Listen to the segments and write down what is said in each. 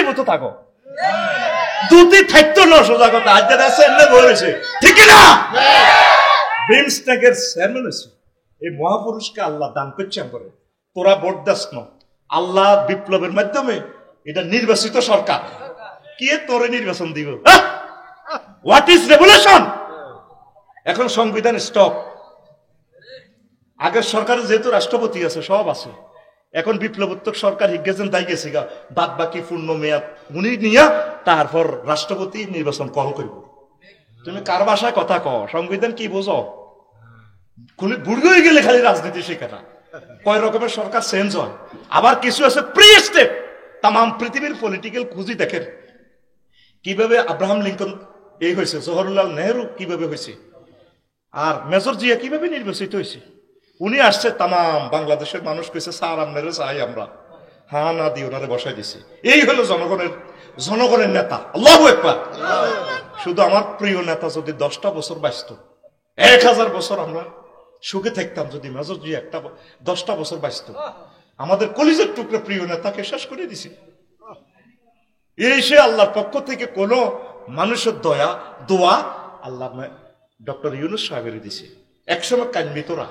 জীবিত থাকো, দুটি থাকতো না সোজা কথা। আজ যারা আছে এমনি বলেছে, ঠিক না? বিমস্টেকের চেয়ারম্যান হয়েছে, এই মহাপুরুষকে আল্লাহ দান করছেন করে। তোরা ভোট দাস না, আল্লাহ বিপ্লবের মাধ্যমে এটা নির্বাচিত সরকার, কে তোরে নির্বাচন দিব? What is revolution? এখন সংবিধান স্টপ। আগের সরকারে যেহেতু রাষ্ট্রপতি আছে, সব আছে, এখন বিপ্লবোত্তর সরকার হিগেছেন, তাই গেছে গা, বাদ বাকি পূর্ণ মেয়াদ উনি নিয়া তারপর রাষ্ট্রপতি নির্বাচন কল করব। তুমি কার ভাষায় কথা কও? সংবিধান কি বোঝো? বুড়ি হয়ে গেলে খালি রাজনীতি শেখে না। কয় রকমের সরকার চেঞ্জ হয়, আবার কিছু আছে প্রি স্টেপ। তাম পৃথিবীর পলিটিক্যাল খুঁজি দেখেন কিভাবে আব্রাহাম লিঙ্কন এই হয়েছে, জওহরলাল নেহরু কিভাবে হয়েছে, আর মেজর জিয়া কিভাবে নির্বাচিত হয়েছে। উনি আসছে, তাম বাংলাদেশের মানুষ কইছে স্যার আপনারে চাই আমরা, হ্যাঁ না দিয়ে ওনারে বসাই দিছে। এই হলো জনগণের নেতা। আল্লাহু আকবার। শুধু আমার প্রিয় নেতা যদি 10টা বছর বাঁচত, 1000 বছর আমরা সুখে থাকতাম। যদি মেজর জিয়া 10টা বছর বাঁচত, আমাদের কলিজের টুকরো প্রিয় নেতাকে শেষ করে দিছে। এই সে আল্লাহর পক্ষ থেকে কোন মানুষের দোয়া আল্লাহ ডক্টর ইউনূস সাহেবের দিছে। একসময় কানবি তোরা,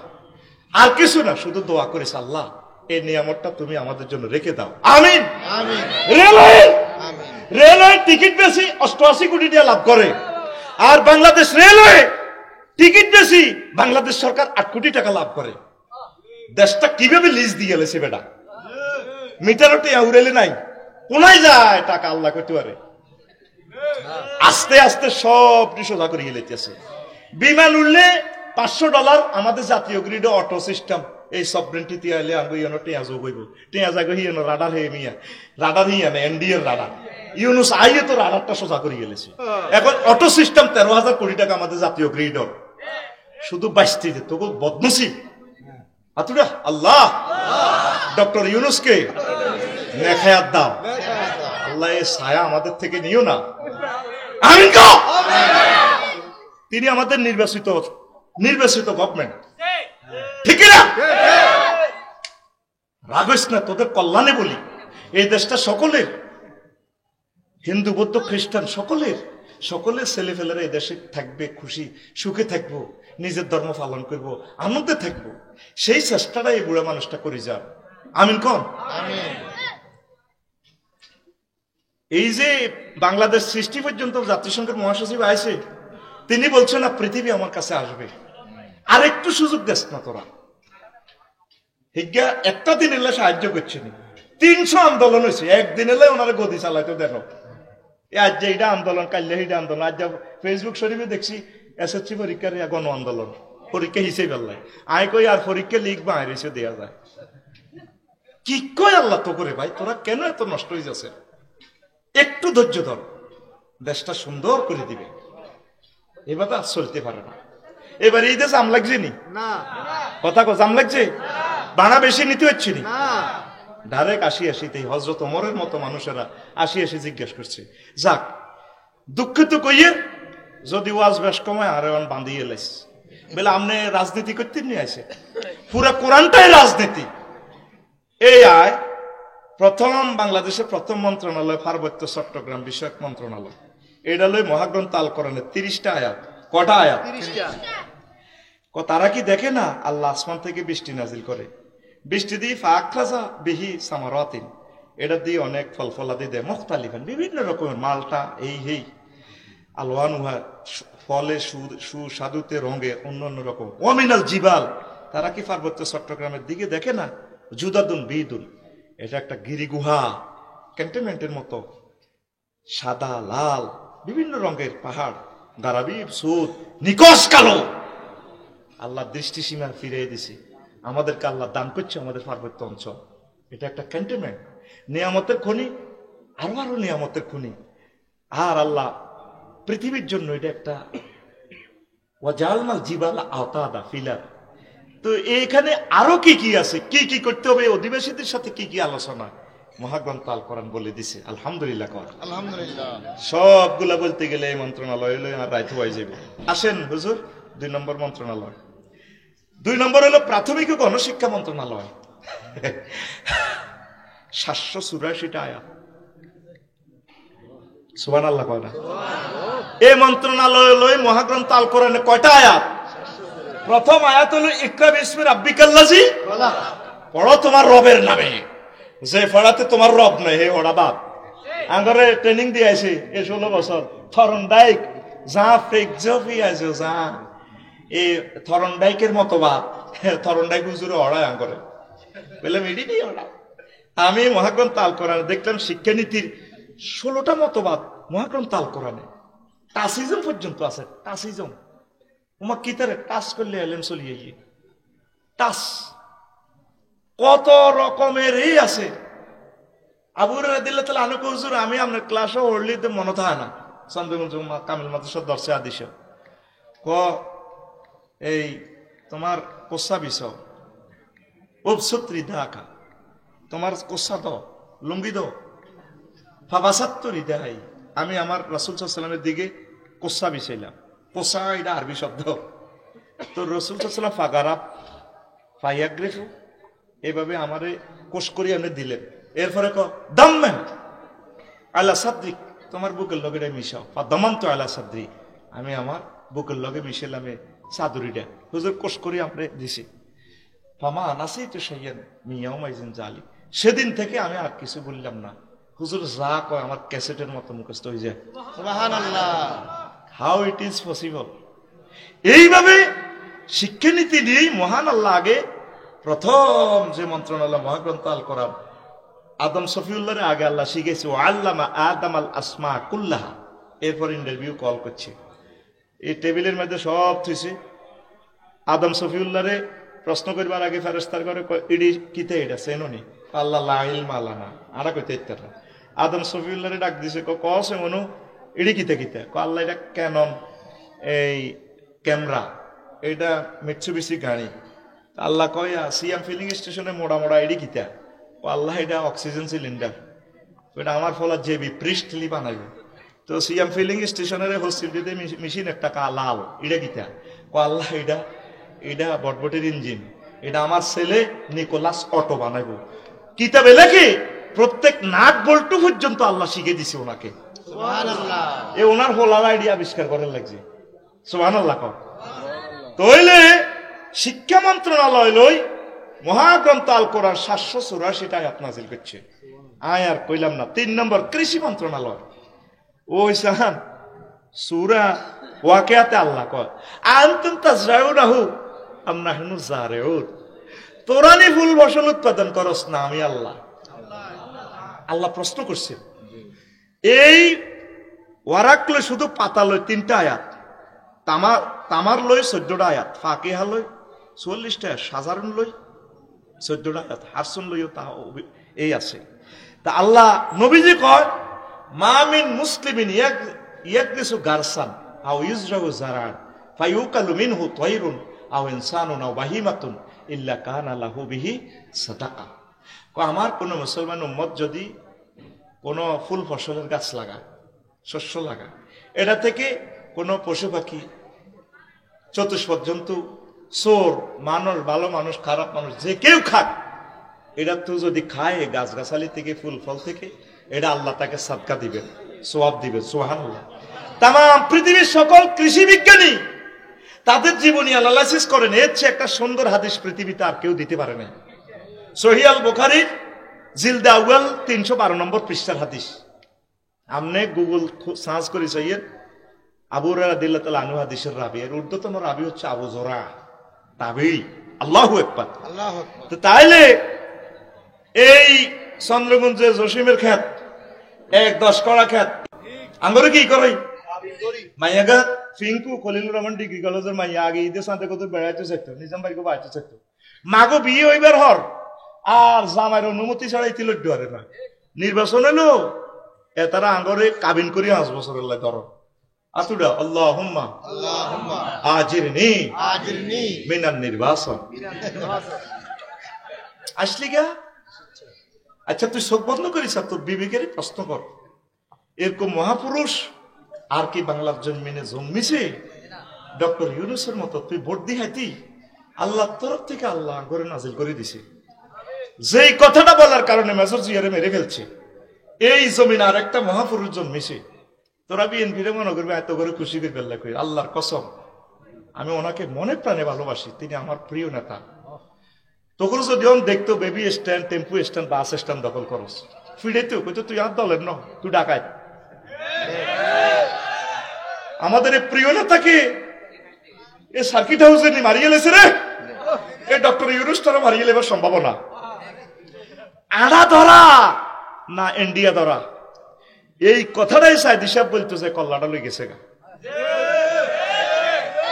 আর কিছু না, শুধু দোয়া করিস, আল্লাহ এই নিয়ামতটা তুমি আমাদের জন্য রেখে দাও। আমিন। রেলওয়ে টিকিট বেশি 88 কোটি টাকা লাভ করে, আর বাংলাদেশ রেলওয়ে টিকিট বেশি, বাংলাদেশ সরকার 8 কোটি টাকা লাভ করে। দেশটা কিভাবে লিজ দিয়ে গেলেছে বেটা, মিটারও টিয়া উড়েলে নাই, কোনায় যায় টাকা আল্লাহ করতে পারে। আস্তে আস্তে সব সোজা করে গেলেছে। বিমান উঠলে $500, আমাদের জাতীয় গ্রিড অটো সিস্টেম, এই সবরেন্টি তিয়ালে আনবো ইয়নো টিয়া যোগ হইব, টিয়া যাগো হিয়নো রাডার হে মিয়া, রাডার হিয়া না এনডিএর রাডার। ইউনুস আইয়ে তো রাডারটা সোজা করে গেলেছে। এখন অটো সিস্টেম 13,000 কোটি টাকা আমাদের জাতীয় গ্রিডর, শুধু 22টি যে তবু বদনসিব আতুরা। আল্লাহ ডক্টর ইউনুসকে নেখায়াত দাও, আল্লাহ এই ছায়া আমাদের থেকে নিও না। আমিন গো। তিনি আমাদের নির্বাচিত গভর্নমেন্ট, ঠিক না? রাগস না, তোদের কল্যাণে বলি। এই দেশটা সকলের, হিন্দু বৌদ্ধ খ্রিস্টান সকলের ছেলেফেলেরা এই দেশে থাকবে, খুশি সুখে থাকবো, নিজের ধর্ম পালন করব, আনন্দে থাকবো। সেই চেষ্টাটা এই বুড়া মানুষটা করে যান। আমিন কোন? এই যে বাংলাদেশ সৃষ্টি পর্যন্ত জাতিসংঘের মহাসচিব আইছে, তিনি বলছেন না পৃথিবী আমার কাছে আসবে, আর একটু সুযোগ দেশ না তোরা। হিজ্ঞা একটা দিন এলে সাহায্য করছে না, 300 আন্দোলন হয়েছে, একদিন এলে ওনারা গদি চালাইতো। দেখো আজ যে এটা আন্দোলন, কাল্লে এটা আন্দোলন। আজ ফেসবুক শরীফে দেখছি এসএসসি পরীক্ষার গণ আন্দোলন, পরীক্ষা হিসেবে আল্লাহ আয় কই আর পরীক্ষা লিখবা আইরিসে দেওয়া যায়। কি কয় আল্লাহ তো করে ভাই, তোরা কেন এত নষ্ট হয়ে যাচ্ছে? একটু ধৈর্য ধর, দেশটা সুন্দর করে দিবে। এবার আর চলতে পারে না। এবার এই দেশ আম লাগছে নি কথা কো, জাম লাগছে, ভাড়া বেশি নিতে হচ্ছে নি, ডাইরেক্ট 80-80 হযরত ওমরের মতো মানুষেরা 80 জিজ্ঞেস করছে। যাক, দুঃখিত কইয়ে যদি ওয়াজ বেশ কমায় আর বান্ধিয়ে লাইস বলে আপনি রাজনীতি করতে নিয়ে আসে, পুরা কোরআনটাই রাজনীতি। এই আয় প্রথম বাংলাদেশের প্রথম মন্ত্রণালয় পার্বত্য চট্টগ্রাম বিষয়ক মন্ত্রণালয়, এটা লই মহাগ্রন্থ আল কোরআনের 30টা আয়াত। কটা আয়াত? 30টা। তারা কি দেখে না আল্লাহ আসমান থেকে বৃষ্টি নাজিল করে, বৃষ্টি দিয়ে ফাকরাজা বিহি সামারাতিন, এটা দিয়ে অনেক ফল ফলাদি দেয়, মুখতালিফান বিভিন্ন রকমের মালটা, এই আলওয়ানুহা ফলে সুস্বাদুতে রঙে অন্য রকম। ওয়ামিনাল জিবাল, তারা কি পার্বত্য চট্টগ্রামের দিকে দেখে না জুদাদুন বিদুন, এটা একটা গিরিগুহা ক্যান্টনমেন্টের মতো, সাদা লাল বিভিন্ন রঙের পাহাড়, গারাবিব সুদ নিকশ কালো। আল্লাহ দৃষ্টিসীমা ফিরিয়ে দিছে, আমাদেরকে আল্লাহ দান করছে আমাদের পার্বত্য অঞ্চল। এটা একটা ক্যান্টনমেন্ট, নিয়ামতের খনি, আরো নিয়ামতের খনি। আর আল্লাহ পৃথিবীর জন্য এটা একটা ওয়াজালনাল জিবাল আওতাদা ফিলার। তো এইখানে আরো কি আছে, কি করতে হবে, অধিবাসীদের সাথে কি আলোচনা মহাগ্রন্থ আল কোরআন বলে দিছে। আলহামদুলিল্লাহ কর, আলহামদুলিল্লাহ। সবগুলা বলতে গেলে এই মন্ত্রণালয় হলো আর রাইত হয়ে যাবে। আসেন হুজুর, 2 নম্বর মন্ত্রণালয়। 2 নম্বর হলো প্রাথমিক ও গণশিক্ষা মন্ত্রণালয়। 784টা আয়াত। সুবহানাল্লাহ কয় না? এই মন্ত্রণালয় লই মহাগ্রন্থ আল কোরআনে কয়টা আয়াত? প্রথম আয়াত হলো ইকরা বিসমি রাব্বিকাল্লাযী খলাক, পড়ো তোমার রবের নামে। যে পড়াতে তোমার রব নাই হে ওরা বাপ। আঙ্গরে ট্রেনিং দিয়ে আইছি এই 16 বছর থরনডাইক যা ফেক জফি আইছো যা এই থরনডাইকের মতো বাপ থরনডাইক হুজুরে ওড়ায় আঙ্গরে বলে মিডি দি ওড়া। আমি মহাগ্রন্থ আল কোরআনে দেখলাম শিক্ষানীতির 16টা মতবাদ মহাগ্রন্থ আল কোরআনে। টাসিজম পর্যন্ত আছে। টাসিজম তোমার কি তারে টাচ করলে এলেন চলিয়ে গিয়ে টাচ কত রকমের এই আছে। আবু রাদিয়াল্লাহু তাআলা আনহু হুজুর আমি আপনার ক্লাসে ওরলিতে মনে থাকে না চন্দ্রগঞ্জ কামিল মাদ্রাসার দর্শে আদিশ ক এই তোমার কোসা বিষয় উপসুত্রি দাকা তোমার কোসা দাও লুঙ্গি দাও ফাবাসাত্তরি দেখাই। আমি আমার রাসূল সাল্লাল্লাহু আলাইহি ওয়াসাল্লামের দিকে কোসা বিছাইলাম। কোসা এটা আরবি শব্দ। তো রাসূল সাল্লাল্লাহু আলাইহি ওয়াসাল্লাম ফাগারাব ফায়াগ্রিফু এইভাবে আমারে কোষ করি আপনি দিলেন। এরপরে ক দাম্মেন আলা সাদ্রিক তোমার বুকের লগে মিশাও বা দমন্ত আলা সাদ্রি আমি আমার বুকের লগে মিশাইলাম চাদুরিটা হুজুর কোষ করি আপনি দিছি। ফামা আনাসি তো সাইয়ান মিয়াও মাইজিন জালি সেদিন থেকে আমি আর কিছু বললাম না। হুজুর যা কয় আমার ক্যাসেটের মতো মুখস্থ হয়ে যায়। সুবহানাল্লাহ, হাউ ইট ইজ পসিবল। এইভাবে শিক্ষানীতি নিয়েই মহান আল্লাহ আগে প্রথম যে মন্ত্রণালয় মহাগ্রন্থ আল কোরআন আদম সফিউল্লাহরে আগে আল্লাহ শিখেছে ও আল্লামা আদম আল আসমা কুল্লাহা। এরপর ইন্টারভিউ কল করছে এই টেবিলের মধ্যে সব থুইছে। আদম সফিউল্লাহরে প্রশ্ন করবার আগে ফেরেশতার করে ইডি কিতে এটা চেননি আল্লাহ লা ইলমা লানা আরা কইতে ইত্তারা। আদম সফিউল্লাহরে ডাক দিছে কসে মনু ইডি কিতে কিতে আল্লাহ এটা ক্যানন এই ক্যামেরা এটা মিৎসুবিশি গাড়ি। আল্লাহ কয় সিএম ফিলিং স্টেশনে মোড়া মোড়া এডি কিতা আল্লাহ এটা অক্সিজেন সিলিন্ডার এটা আমার ফলা জেবি পৃষ্ঠলি বানাইব। তো সিএম ফিলিং স্টেশনের হসপিটালে মেশিন একটা লাল এটা কিতা আল্লাহ এটা এটা বটবটির ইঞ্জিন এটা আমার ছেলে নিকোলাস অটো বানাইব। কিতাবে লেখে প্রত্যেক নাট বল্টু পর্যন্ত আল্লাহ শিখে দিছে ওনাকে। সুবহানাল্লাহ, এ ওনার হোলাল আইডিয়া আবিষ্কার করার লাগছে। সুবহানাল্লাহ কর। তাইলে শিক্ষা মন্ত্রণালয় লই মহাগ্রন্থ আল কোরআন 784টা আয়াত নাযিল করছে। আর কইলাম না। 3 নম্বর কৃষি মন্ত্রণালয় ওই সাহান সূরা ওয়াকিয়াতে আল্লাহ কয় আনতুম তাজরাউনাহু আম নাহনু জারিউন তোরা নি ফুল ফসল উৎপাদন করস না আমি আল্লাহ। আল্লাহ প্রশ্ন করছে। এই ওয়ারাক লই শুধু পাতা লই 3টা আয়াত, তামার লই 14টা আয়াত, ফাকিহা লই 44টা, সাধারণ লই 14টা আয়াত, হারসুন লইও তা এই আছে। তা আল্লাহ নবীজি কয় মা মিন মুসলিমিন ইয়াকদিসু গারসান আও ইউজরাউ জারান ফায়ুকালু মিনহু তায়রুন আও ইনসানুন আও বাহিমাতুন ইল্লা কানা লাহু বিহি সাদাকা। আমার কোন মুসলমান উম্মত যদি কোন ফুল ফসলের গাছ লাগায় শস্য লাগায় এটা থেকে কোন পশু পাখি চতুষ্পদ জন্তু চোর মানুষ ভালো মানুষ খারাপ মানুষ যে কেউ খাক এটা তো যদি খায় গাছগাছালি থেকে ফুল ফল থেকে এটা আল্লাহ তাকে সাদকা দিবেন সওয়াব দিবেন। সুবহানাল্লাহ। তাম পৃথিবীর সকল কৃষি বিজ্ঞানী তাদের জীবনী অ্যানালাইসিস করেন এর চেয়ে একটা সুন্দর হাদিস পৃথিবীতে আর কেউ দিতে পারে না। সহিহ আল বুখারীর জিলদে আউয়াল 312 নম্বর পৃষ্ঠার হাদিস। আমনে গুগল সার্চ করে চাইয়েন আবু হুরায়রা রাদিয়াল্লাহু তাআলা আনহু হাদিসের রাবি এর ঊর্ধ্বতন রাবি হচ্ছে আবু যুরা তাবেঈ। আল্লাহু আকবার, আল্লাহু আকবার। তো তাইলে এই চন্দ্রগঞ্জে জসিমের ক্ষেত 1-10 কড়া ক্ষেত আঙ্গরে কি করে মাইয়াগা ফিঙ্কু খলিলুর রহমান ডিগ্রি কলেজের মাইয়া আগে ঈদের সাথে কত বেড়াইতে চাইতো নিজাম ভাইকে বাড়াইতে চাইতো মাগো বিয়ে হইবার হর আর জামাইয়ের অনুমতি ছাড়াই তিলট দুয়ারে না নির্বাচন এলো এ তারা আঙ্গরে কাবিন করি 5 বছরের লাই ধরো আতুডা আল্লাহুম্মা আল্লাহুম্মা আজিরনি মিনান নির্বাচন আসলি গা। আচ্ছা তুই চোখ বন্ধ করিস তোর বিবেকের প্রশ্ন কর এরকম মহাপুরুষ আর কি বাংলার জন্মিনে জন্মিছে? ডক্টর ইউনূসের মতো তুই ভোট দিহাইতি আল্লাহর তরফ থেকে আল্লাহ করে নাজিল করে দিছে। যেই কথাটা বলার কারণে মেজর জিয়ারে মেরে ফেলছে এই জমিন আর একটা মহাপুরুষ জন্মিছে তোরা বিএনপিরে মনে করবি এত করে খুশি করে ফেললে কই, আল্লাহর কসম আমি ওনাকে মনে প্রাণে ভালোবাসি, তিনি আমার প্রিয় নেতা। তখন যদি দেখতো বেবি স্ট্যান্ড, টেম্পু স্ট্যান্ড, বাস স্ট্যান্ড দখল করস, ফিরেতেও কইতো তুই আর দলের ন, তুই ডাকায়। আমাদের এই প্রিয় নেতাকে এ সার্কিট হাউসে নি মারিয়ে লেছে রে, এ ডক্টর ইউনুসটারও মারিয়ে লেবার সম্ভাবনা। আড়া ধরা না ইন্ডিয়া ধরা, এই কথাটাই সাইদি সাহেব বলতো যে কল্লাটা লই গেছে গা।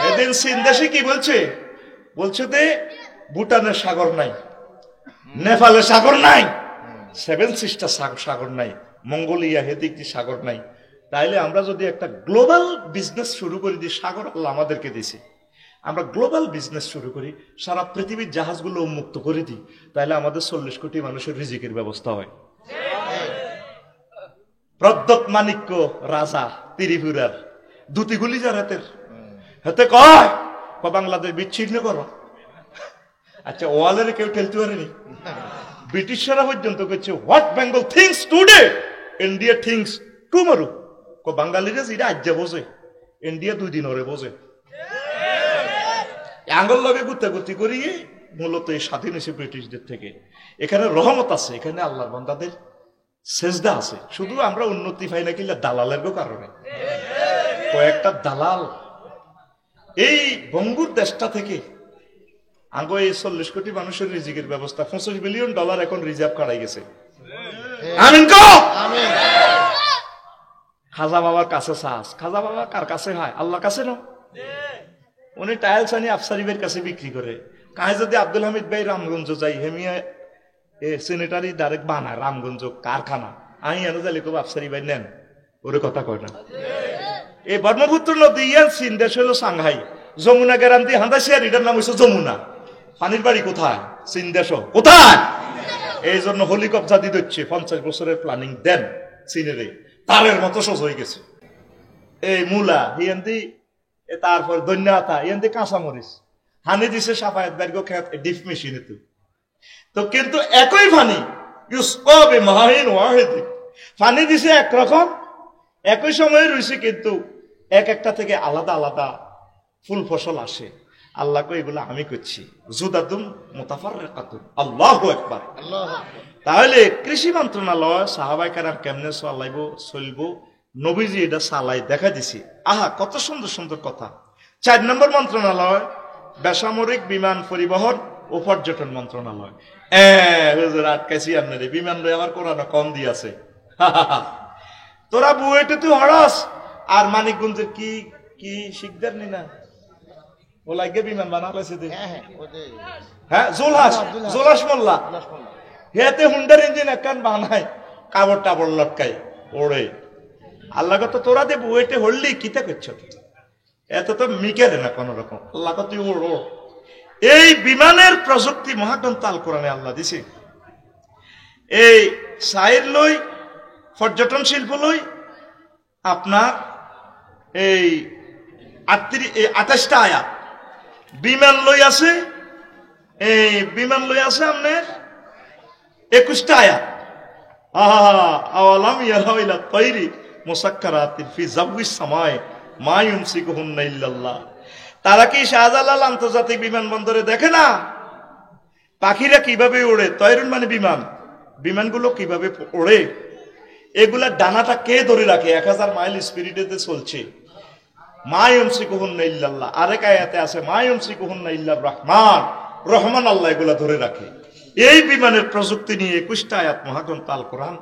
এদিন চীন দেশে কি বলছে, বলছে যে ভুটানের সাগর নাই, নেপালের সাগর নাই, সেভেন সিস্টার সাগর নাই, মঙ্গোলিয়া হেদিকটি সাগর নাই। তাইলে আমরা যদি একটা গ্লোবাল বিজনেস শুরু করি দিই, সাগর আল্লাহ আমাদেরকে দিয়েছে, আমরা গ্লোবাল বিজনেস শুরু করি, সারা পৃথিবীর জাহাজগুলো উন্মুক্ত করে দিই, তাহলে আমাদের 40 কোটি মানুষের রিজিকের ব্যবস্থা হয়। প্রদ্যোৎ মাণিক্য রাজা ত্রিপুরার দুতিগুলি যার হাতে কয় বাংলাদেশ বিচ্ছিন্ন করো। আচ্ছা ওয়ালের কেউ ঠেলতে পারেনি, ব্রিটিশরা পর্যন্ত করছে what Bengal things today India things tomorrow. বাঙালিরা যেটা আজ বোঝে, ইন্ডিয়া 2 দিন ওরে বোঝে। আঙ্গল লগে গুত্তাগুত্তি করিয়ে মূলত এই স্বাধীন হয়েছে ব্রিটিশদের থেকে। এখানে রহমত আছে, এখানে আল্লাহর বান্দাদের সেজদা আছে। শুধু আমরা উন্নতি পাই না কিনা দালালের কারণে। কয়েকটা দালাল এই বঙ্গুর দেশটা থেকে আগে এই 40 কোটি মানুষের রিজিকের ব্যবস্থা, $25 বিলিয়ন এখন রিজার্ভ কাটাই গেছে। আমিন কো আমিন। খাজা বাবার কাছে চাষ, খাজা বাবা কার কাছে হয়? আল্লাহর কাছে না। উনি টাইলস আনি আফসারিবের কাছে বিক্রি করে। কাহে যদি আব্দুল হামিদ ভাই রামগঞ্জ যাই, হেমিয়া সেনেটারি ডাইরেক্ট বানায় রামগঞ্জ কারখানা, আমি এনে যাইলে খুব আফসারি ভাই নেন, ওরে কথা কয় না। এই ব্রহ্মপুত্র নদী ইয়ান চীন দেশ হলো সাংহাই, যমুনা গ্যারান্টি হান্দাসিয়ার, এটার নাম হচ্ছে যমুনা। পানির বাড়ি কোথায়? চীন দেশ কোথায়? এই জন্য হেলিকপ্টার দিয়ে দিচ্ছে, 50 বছরের প্ল্যানিং দেন চীনের, তারের মতো সোজ হয়ে গেছে। এই মূলা ইয়ান্দি, তারপর ধন্যতা ইয়ান্দি, কাঁচামরিচ হানি দিছে সাফায়াত ব্যাগ খেত ডিপ মেশিনে। তো কিন্তু একই পানি পানি দিছে একরকম, একই সময় রয়েছে, কিন্তু এক একটা থেকে আলাদা আলাদা ফুল ফসল আসে। আল্লাহকে এগুলো আমি করছি জুদাতুম মুতাফাররিকাতুন, আল্লাহু আকবার। তাহলে কৃষি মন্ত্রণালয় সাহাবায়ে কেরাম কেমনে চলবো, নবীজি এটা চালাই দেখা দিছি। আহা কত সুন্দর সুন্দর কথা। 4 নম্বর মন্ত্রণালয় বেসামরিক বিমান পরিবহন ও পর্যটন মন্ত্রণালয়। হুজুর আটকাইছি আপনার বিমান লই আমার কোরআন কম দিয়েছে। তোরা বুয়েটে তুই হড়স আর মানিকগঞ্জের কি কি শিকদার নি না, ও লাগে বিমান বানালেছে। হ্যাঁ জোলাস মোল্লা হেতে হুন্ডার ইঞ্জিন একখান বানায়, কাবড় টাবড় লটকায় ওড়ে। আল্লাহ তো তোরা দে বুয়েটে হললি কিতা করছ, এত তো মিকেরে না কোন রকম। আল্লাহ তুই ওড়। এই বিমানের প্রযুক্তি মহাগ্রন্থ আল কোরআনে আল্লাহ দিছে। এই সাইর লই পর্যটন শিল্প লই আপনার এই 28টা আয়াত, বিমান লই আছে, এই বিমান লই আছে আপনার 21টা আয়াত। আওয়ালাম ইয়ারাউ ইলা তাইরি মুসাক্কারাতিন ফি জাওয়িস সামাই মা ইউমসিকুহুন্না ইল্লাল্লাহ। তারা কি শাহজালাল আন্তর্জাতিক বিমানবন্দরে দেখে না পাখিরা কিভাবে ওড়ে? তয়রুন মানে বিমান, বিমানগুলো কিভাবে ওড়ে, এগুলা ডানাটা কে ধরে রাখে? 1000 মাইল স্পিডে চলছে। মা ইউমসিকুহুন্না ইল্লাল্লাহ। আরেক আয়াতে আছে মা ইউমসিকুহুন্না ইল্লার রহমান, রহমান আল্লাহ এগুলা ধরে রাখে। এই বিমানের প্রযুক্তি নিয়ে 21টা আয়াত মহাগ্রন্থ আল কোরআন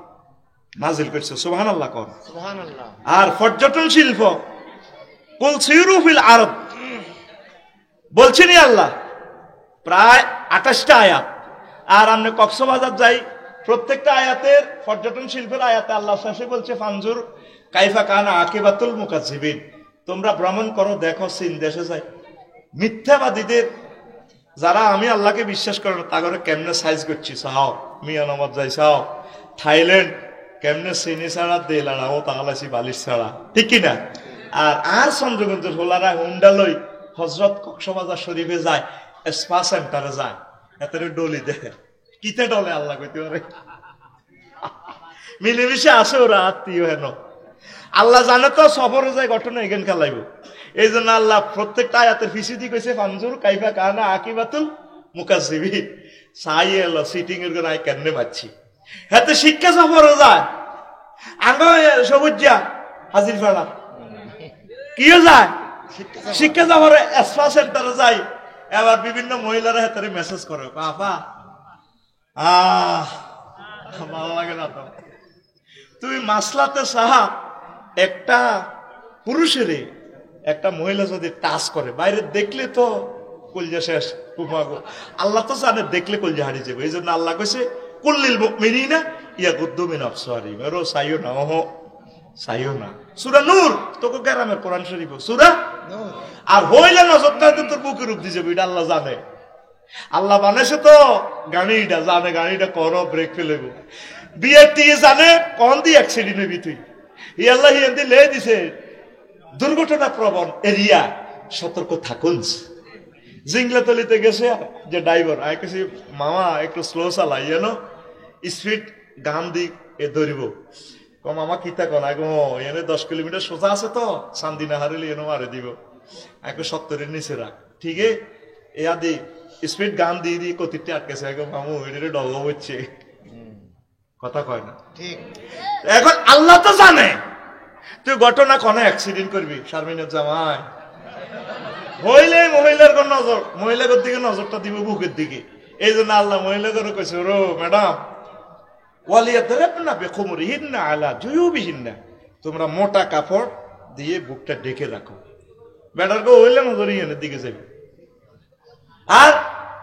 নাজিল করেছে। সুবহানাল্লাহ কর। সুবহানাল্লাহ। আর পর্যটন শিল্প কুল সিরু ফিল আরদ বলছেনই আল্লাহ, প্রায় 28টা আয়াত। আর আমরা কক্সবাজার যাই, প্রত্যেকটা আয়াতের পর্যটন শিল্পের আয়াতে আল্লাহ শেষে বলছে ফানজুর কাইফা কানা আকিবাতুল মুকাজ্জিবিন, তোমরা ভ্রমণ করো দেখো চীন দেশে যাই মিথ্যাবাদীদের যারা আমি আল্লাহকে বিশ্বাস করে না তাগরে কেমনে সাইজ করছি চাও, মিয়ানমার যাই চাও, থাইল্যান্ড কেমনে চিনি ছাড়া দেলাড়াও তাহলে বালিশ ছাড়া, ঠিক কিনা? আর চন্দ্রগঞ্জের হোলারা হুন্ডা লই হজরত কক্সবাজার শরীফে যায়, স্পা সেন্টারে যায়, এত ডলি দেখে কিতে ডলে আল্লাহ কইতে পারে। মিলেমিশে আসে ওরা আত্মীয় হেন। আল্লাহ জানে তো সফরে যায় ঘটনা এখান খেলাইব, এই জন্য আল্লাহ প্রত্যেকটা আয়াতের ফিসিদি কইছে ফানজুর কাইফা কানা আকিবাতুল মুকাজ্জিবিন। সাই এলো সিটিং এর করে আই কেন পাচ্ছি হাতে শিক্ষা সফরে যায় আঙ্গ সবুজা হাজির ফেলা কিও যায় শিক্ষা সফরে এসপা সেন্টারে যায়। এবার বিভিন্ন মহিলারা হাতে মেসেজ করে আপা ভালো লাগে না তো, তুমি মাসলাতে সাহা একটা পুরুষের একটা মহিলা যদি টাচ করে বাইরে দেখলে তো কলজা শেষ। আল্লাহ তো জানে দেখলে কলজা হারিয়ে যাবে, এই জন্য আল্লাহ কইছে কুল্লিল মুমিনিনা ইয়াগুদ্দু মিন আবসারিহিম, এরো সাইও না ওহ সাইও না। সূরা নূর তোকে গ্রামের কোরআন শরীফ সূরা নূর। আর হইলে নজরটা তোর বুকের রূপ দিয়ে যাবে, এটা আল্লাহ জানে। আল্লাহ বানাইছে তো গাড়িটা জানে, গাড়িটা করো ব্রেক ফেলেব বিয়ের দিয়ে জানে কখন দিয়ে অ্যাক্সিডেন্ট হবি তুই। ই আল্লাহ হিয়ান্দি লে দিছে দুর্ঘটনা প্রবণ এরিয়া, সতর্ক থাকুন। জিংলাতলিতে গেছে যে ড্রাইভার আই কেছি মামা একটু স্লো চালাই জানো স্পিড গান দি এ ধরিব মামা কিতা কন আগে এনে 10 কিলোমিটার সোজা আছে তো শান্তি না হারিলে এনে মারে দিব আগে 70-এর নিচে রাখ ঠিক এ আদি স্পিড গান দিয়ে দিয়ে কতিতে আটকেছে আগে মামু এটা ডগ হচ্ছে কথা কয় না ঠিক। এখন আল্লাহ তো জানে তুই ঘটনা কোন অ্যাক্সিডেন্ট করবি শারমিনের জামাই হইলে মহিলার কোন নজর মহিলার দিকে নজরটা দিব বুকের দিকে। এই জন্য আল্লাহ মহিলাকে কইছে রো ম্যাডাম ওয়ালিয়াদরিবনা বিখুমুরিহিন্না আলা জুয়ুবিহিন্না, তোমরা মোটা কাপড় দিয়ে বুকটা ঢেকে রাখো। বেটারকে হইলে নজরই এর দিকে যাবে। আর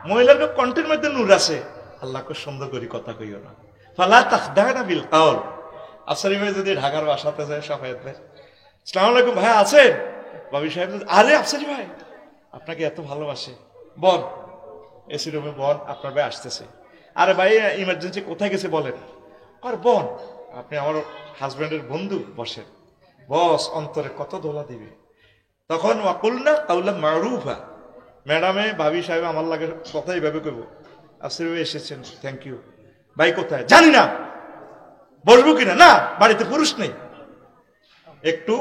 মহিলার কণ্ঠের মধ্যে নূর আছে, আল্লাহকে সুন্দর করে কথা কইও না। ফালা তাখদানা বিল কাউল। আফসারি ভাই যদি ঢাকার বাসাতে যায় সাফায়াত ভাই আসসালামু আলাইকুম ভাই আছেন, বাবি সাহেব আরে আফসারি ভাই আপনাকে এত ভালোবাসে বল এসি রুমে বল আপনার ভাই আসতেছে। আরে ভাই ইমার্জেন্সি কোথায় গেছে বলেন। আর বোন আপনি আমার হাজবেন্ডের বন্ধু বসেন, বস অন্তরে কত দোলা দিবে। তখন ওয়াকুলনা কাউলা মারুফা, ম্যাডামে ভাবি সাহেব আমার লাগে কথা এইভাবে কইব আফসারি ভাই এসেছেন থ্যাংক ইউ। ভাই কোথায় জানি না, বসবো কিনা না বাড়িতে পুরুষ নেই, একটু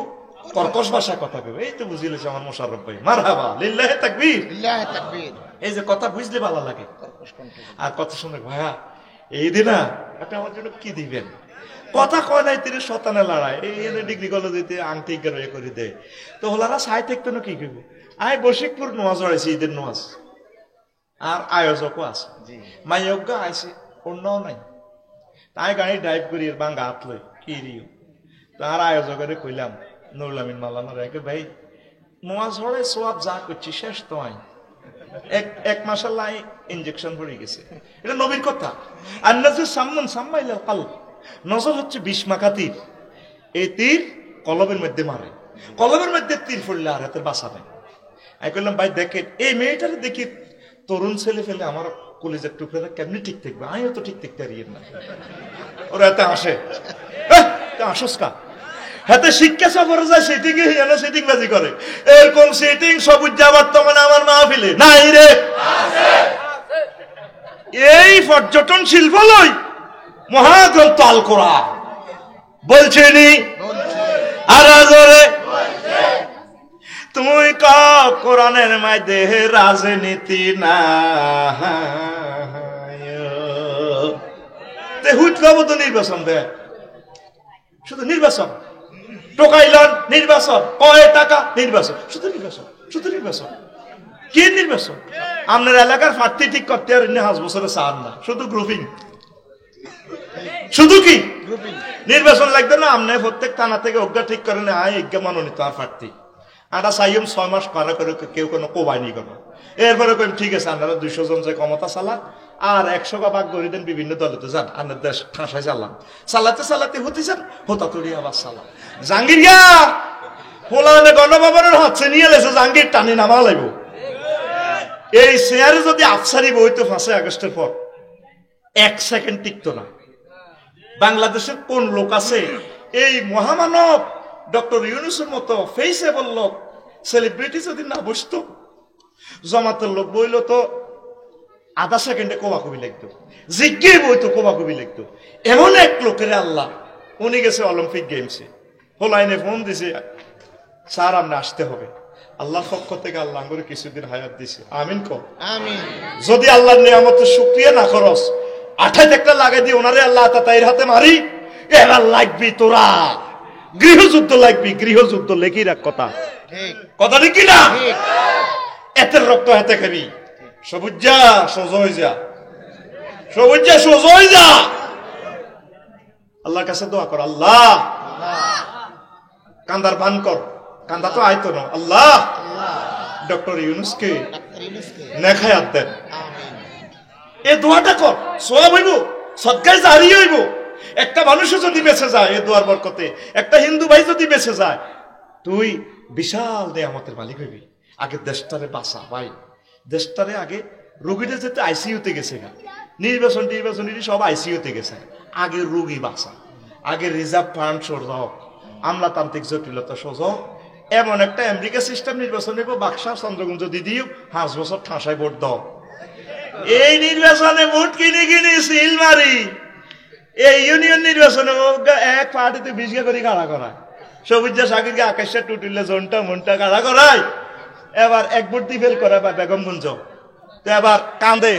কর্কশ ভাষায় কথা কইবে। এই তো বুঝিলেছে আমার মোশাররফ ভাই মারহাবা লিল্লাহি তাকবীর লিল্লাহি তাকবীর। এই যে কথা বুঝলে ভালো লাগে আর কথা শুনে ভাইয়া এই দিন আপনি আমার জন্য কি দিবেন, কথা কয় নাই তিনি শতানে লড়াই এই ডিগ্রি কলেজ দিতে আংটি করে দেয়। তো হলারা সাই থাকতো না কি করবে। আয় বশিকপুর নোয়াজ হয়েছে ঈদের নোয়াজ আর আয়োজকও আছে মাইয়জ্ঞ আইসে অন্যও নাই। তাই গাড়ি ড্রাইভ করি বাঙ্গা হাত লই কি রিও তার আয়োজকের কইলাম নুরুল আমিন মাওলানা রেখে ভাই নোয়াজ হরে সোয়াব যা করছি শেষ তো আই এক মাসাল্লাহ ইনজেকশন পড়ে গেছে, এটা নবীর কথা। আর নজর সাম্মান সাম্মাইল কাল, নজর হচ্ছে 20 মাখা তীর, এই তীর কলবের মধ্যে মারে, কলবের মধ্যে তীর পড়লে আর হাতে বাঁচা নেই। আমি বললাম ভাই দেখেন এই মেয়েটারে দেখি তরুণ ছেলে ফেলে আমার কলেজের টুকরা কেমনি ঠিক থাকবে, আমিও তো ঠিক থাকতে পারি না। ওরা এতে আসে আসসকা হাতে শিক্ষা সফরে যায় সেটিং সেটিং বাজি করে, এরকম সেটিং সবুজ বর্তমানে আমার মাহফিলে নাই রে। এই পর্যটন শিল্প লই মহাগ্রন্থ আল কোরআন বলছেনি আর আজরে তুমি কোরআনের মধ্যে রাজনীতি না হুট খাবো তো নির্বাচন দেয়, শুধু নির্বাচন টোকাইলন নির্বাচন কয় টাকা নির্বাচন শুধু নির্বাচন শুধু নির্বাচন। কি নির্বাচন আপনার এলাকার প্রার্থী ঠিক করতে আর 5 বছরে চান না, শুধু গ্রুপিং শুধু কি নির্বাচন লাগবে না। আপনি প্রত্যেক থানা থেকে অজ্ঞা ঠিক করে না আয় অজ্ঞা মনোনীত আর প্রার্থী আটা চাইম 6 মাস করা করে কেউ কোনো কোবাইনি কোনো। এরপরে কইম ঠিক আছে আপনারা 200 জন যে ক্ষমতা চালান আর 100 ভাগ করে দেন বিভিন্ন দলে তো যান আপনার দেশ ঠাঁসায় চালান চালাতে চালাতে হতে যান হোতা তড়ি আবার চালান জাহাঙ্গীরিয়া হোলানে গণভবনের হাতে নিয়ে লেছে জাহাঙ্গীর টানি নামা লাগব। এই শেয়ারে যদি আফসারি বইতো 5 আগস্টের পর 1 সেকেন্ড টিকতো না। বাংলাদেশের কোন লোক আছে এই মহামানব ডক্টর ইউনূসের মতো ফেসেবল লোক সেলিব্রিটি যদি না বসতো, জামাতের লোক বইলো তো আধা সেকেন্ডে কোবাকুবি লিখতো, জিজ্ঞে বইতো কোবাকুবি লিখতো। এমন এক লোকের আল্লাহ উনি গেছে অলিম্পিক গেমসে হোলাইনে ফোন দিছে, স্যার আপনি আসতে হবে। আল্লাহর পক্ষ থেকে আল্লাহ করে কিছুদিন হায়াত দিছে। আমিন কো আমিন। যদি আল্লাহর নিয়ামতের শুকরিয়া না করস, 28 একটা লাগাই দিয়ে ওনারে আল্লাহ তাতাইর হাতে মারি, এবার লাগবি তোরা গৃহযুদ্ধ, লাগবি গৃহযুদ্ধ। লেখি রাখ কথা, কথা ঠিক কিনা? এতের রক্ত হাতে খাবি। সবুজ যা সোজ হয়ে যা, সবুজ যা সোজ হয়ে যা। আল্লাহর কাছে দোয়া কর, আল্লাহ কান্দার ভান কর, কান্দা তো আইতো না। আল্লাহ ডক্টর ইউনুসকে নেখায়াত দেন, এ দোয়াটা কর, সওয়াব হইব, সদকায়ে জারি হইব। একটা মানুষও যদি বেঁচে যায় এ দোয়ার বরকতে, একটা হিন্দু ভাই যদি বেঁচে যায়, তুই বিশাল নিয়ামতের মালিক হইবি। আগে দেশটারে বাঁচা ভাই, দেশটারে আগে। রোগীটা যেতে আইসিইউতে গেছে, নির্বাচন সব আইসিইউতে গেছে। আগে রোগী বাঁচা, আগে রিজার্ভ ফান্ড সরাও, আমলাতান্ত্রিক জটিলতা সোজাও। এমন একটা আমেরিকা সিস্টেম নির্বাচন হইব, বাক্সা চন্দ্রগুঞ্জ দিদিও 5 বছর ঠাঁসায় ভোট দাও। এই নির্বাচনে ভোট কিনে সিল মারি। এই ইউনিয়ন নির্বাচনে এক পার্টিতে 20 করে কাড়া করায়, সবুজ সাকিরকে আকাশে টুটিলে জনটা মনটা কাড়া করায়। এবার এক ভোট দিয়ে ফেল করে বা বেগমগঞ্জ, তো এবার কান্দে।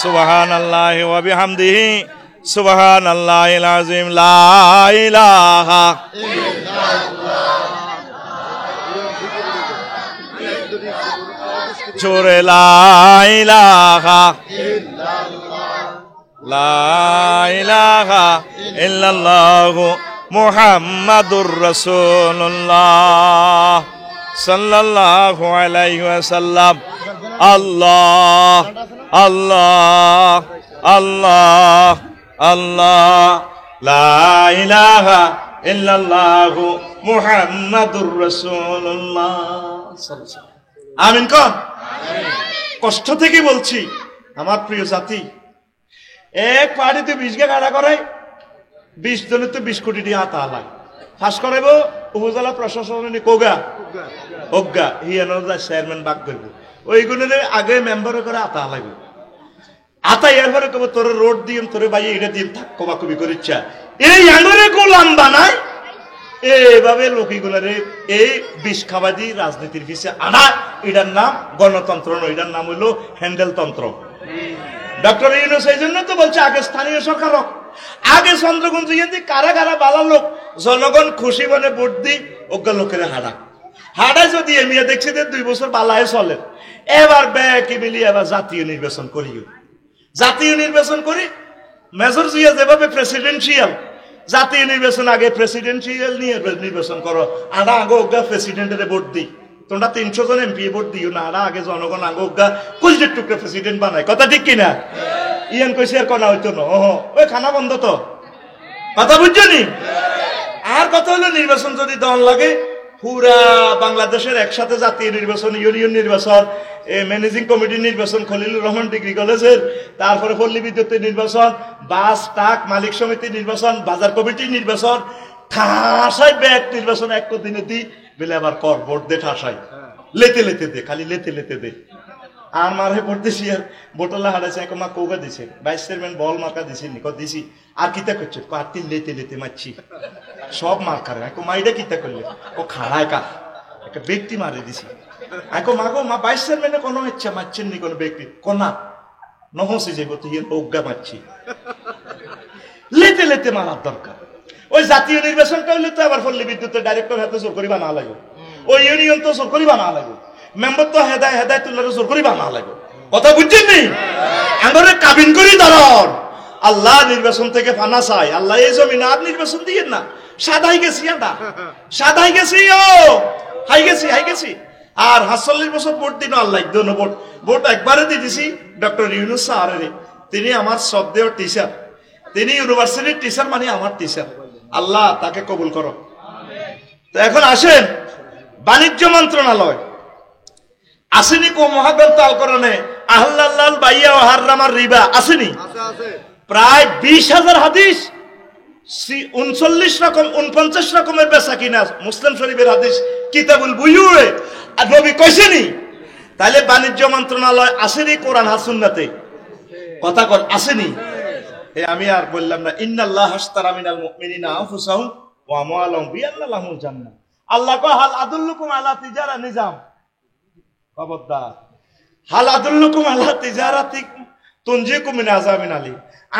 সুবহানাল্লাহি ওয়া বিহামদিহি সুবহানাল্লাহিল আযীম, লা ইলাহা ইল্লাল্লাহ, জোরে লা ইলাহা ইল্লাল্লাহ, লা ইলাহা ইল্লাল্লাহ মুহাম্মাদুর রাসূলুল্লাহ সাল্লাল্লাহু আলাইহি ওয়াসাল্লাম। আল্লাহ আল্লাহ আল্লাহ আল্লাহ, লা ইলাহা ইল্লাল্লাহ মুহাম্মাদুর রাসূলুল্লাহ। আমিন কোন? কষ্ট থেকে বলছি আমার প্রিয় জাতি, এক পার্টিতে 20 কে কাটা করে, 20 জনের তো 20 কোটি দিয়ে আতা লাগে। ফাঁস করাইব উপজেলা প্রশাসন কোগা অজ্ঞা হিয়ানো চেয়ারম্যান বাক করবো, ওইগুলো আগে মেম্বার করে আতা লাগবে। আতা এরপরে কব তোর রোড দিম, তোর ভাই এটা দিম, থাক কবা কবি করে ইচ্ছা। এই আঙরে গোলাম বানায়, এইভাবে লোকগুলারে এই বিষ খাবাদি রাজনীতির পিছে আনা। এটার নাম গণতন্ত্র নয়, এটার নাম হইল হ্যান্ডেল তন্ত্র। ডক্টর ইউনূস এই জন্য তো বলছে আগে স্থানীয় সরকার হোক, আগে চন্দ্রগঞ্জ কারা কারা বালা লোক জনগণ খুশি মনে ভোট দি অজ্ঞা লোকের হাড়ায় যদি এমিয়া দেখছি 2 বছর বালায় চলে। এবার ব্যাকি মিলি এবার জাতীয় নির্বাচন করি, জাতীয় নির্বাচন করি। মেজর জিয়া যেভাবে প্রেসিডেন্সিয়াল, জাতীয় নির্বাচন আগে প্রেসিডেন্সিয়াল নিয়ে নির্বাচন করো। আড়া আগে অজ্ঞা প্রেসিডেন্টের ভোট দিই, তোমরা 300 জন এমপি ভোট দিও না। আড়া আগে জনগণ আগে অজ্ঞা কুলজের টুকরে প্রেসিডেন্ট বানায়। কথা ঠিক কিনা? ইয়ান কইছে আর কনা হইতো না, ওই খানা বন্ধ তো। কথা বুঝছো নি? আর কথা হলো নির্বাচন যদি দল লাগে, পুরা বাংলাদেশের একসাথে জাতীয় নির্বাচন, ইউনিয়ন নির্বাচন, ম্যানেজিং কমিটির নির্বাচন, খলিলুর রহমান ডিগ্রি কলেজের, তারপরে পল্লী বিদ্যুতের নির্বাচন, বাস ট্রাক মালিক সমিতির নির্বাচন, বাজার কমিটির নির্বাচন, ঠাসাই ব্যাগ নির্বাচন এক দিনে দি বেলে আবার কর ভোট দে, ঠাসাই লেতে লেতে দে, খালি লেতে লেতে দে। আর মারে পড়তেছি আর বোতলা হারাইছে, এক মা কৌকা দিছে, ভাইস চেয়ারম্যান বল মার্কা দিছে নি, দিছি। আর কিতা করছে? পার্টি লেতে লেতে মারছি, সব মার খারে। এক মাইটা কিতা করলে? ও খাড়ায় কা একটা ব্যক্তি মারে দিছি। এক মাগো মা ভাইস চেয়ারম্যানে কোনো ইচ্ছা মারছেন নি কোনো ব্যক্তি, কোনা নহসে যে গতি অজ্ঞা মারছি। লেতে লেতে মারার দরকার। ওই জাতীয় নির্বাচনটা হইলে তো আবার পল্লী বিদ্যুতের ডাইরেক্টর হাতে জোর করিবা না লাগবে, ওই ইউনিয়ন তো জোর করিবা না লাগবে, মেম্বার তো হেদায়তুল্লাহ জোর করিবা না লাগবে। কথা বুঝছেন নি? আমরা কাবিন করি ধরন। আল্লাহ নির্বাচন থেকে ফানা চাই, আল্লাহ এই জমিন আর নির্বাচন দিয়ে না। সাদাই গেছি, আমরা সাদাই গেছি, হাই গেছি। আর ৪৭ বছর ভোট দিন আল্লাহ ভোট একবারে দিয়ে দিছি ডক্টর ইউনূস স্যারের। তিনি আমার শ্রদ্ধেয় টিচার, তিনি ইউনিভার্সিটির টিচার, মানে আমার টিচার। আল্লাহ তাকে কবুল করো। তো এখন আসেন, বাণিজ্য মন্ত্রণালয় আসেনি কো মহাগ্রন্থ আল কোরআনে আহলাল বাইয়া ও হারামার রিবা আসেনি? প্রায় 20,000 হাদিস, 49 রকমের বেচা কিনা মুসলিম শরীফের হাদিস কিতাবুল বুয়ুয়ে আর নবী কইছেনি। তাহলে বাণিজ্য মন্ত্রণালয় আসেনি কোরআন হাসুন্নাতে? কথা কর আসেনি? আমি আর বললাম না, ইন্নাল্লাহ আশতারা মিনাল মুমিনিনা আনফুসাহুম ওয়া আমওয়ালাহুম বিআন্না লাহুমুল জান্নাহ। আল্লাহ কয় হাল আদুল্লুকুম আলা তিজারা নিজাম, খবরদার, হাল আদুল্লুকুম আলা তিজারাতি তুনজিকুম মিন আযাবিন আলীম।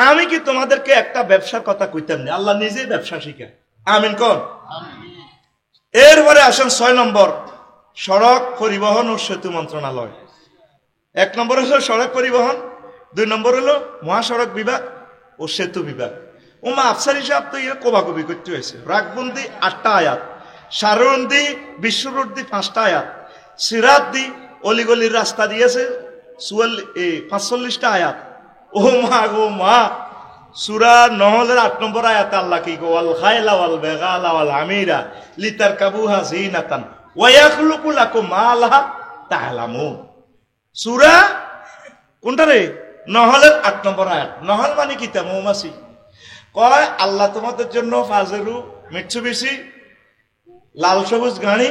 আমি কি তোমাদেরকে একটা ব্যবসার কথা কইতাম না? আল্লাহ নিজেই ব্যবসা শিখায়। আমিন কোন। এরপরে আসেন 6 নম্বর, সড়ক পরিবহন ও সেতু মন্ত্রণালয়। 1 নম্বর হলো সড়ক পরিবহন, 2 নম্বর হলো মহাসড়ক বিভাগ ও সেতু বিভাগ। ওমা আফসার হিসাব তো ইয়ে কোবাকবি করতে হয়েছে। রাগবন্দি 8টা আয়াত, সারন্দি বিশ্বরুদ্দি 5টা আয়াত, সিরাত দি অলিগলির রাস্তা দিয়েছে 45টা আয়াত। ও মা, সূরা নহলের 8 নম্বর আয়াতে আল্লাহ কি কো, ওয়াল খায়লা ওয়াল বিগালা ওয়াল হামিরা লিতারকাবুহা জিনাতান ওয়া ইয়াখলুকু লাকুম মা লা তা'লামুন। সূরা কোনটা রে? নহলের 8 নম্বর আয়াত। নহল মানে কি? তা মৌমাছি। কয় আল্লাহ তোমাদের জন্য ফাজেরু মিৎসুবিশি লাল সবুজ গাড়ি,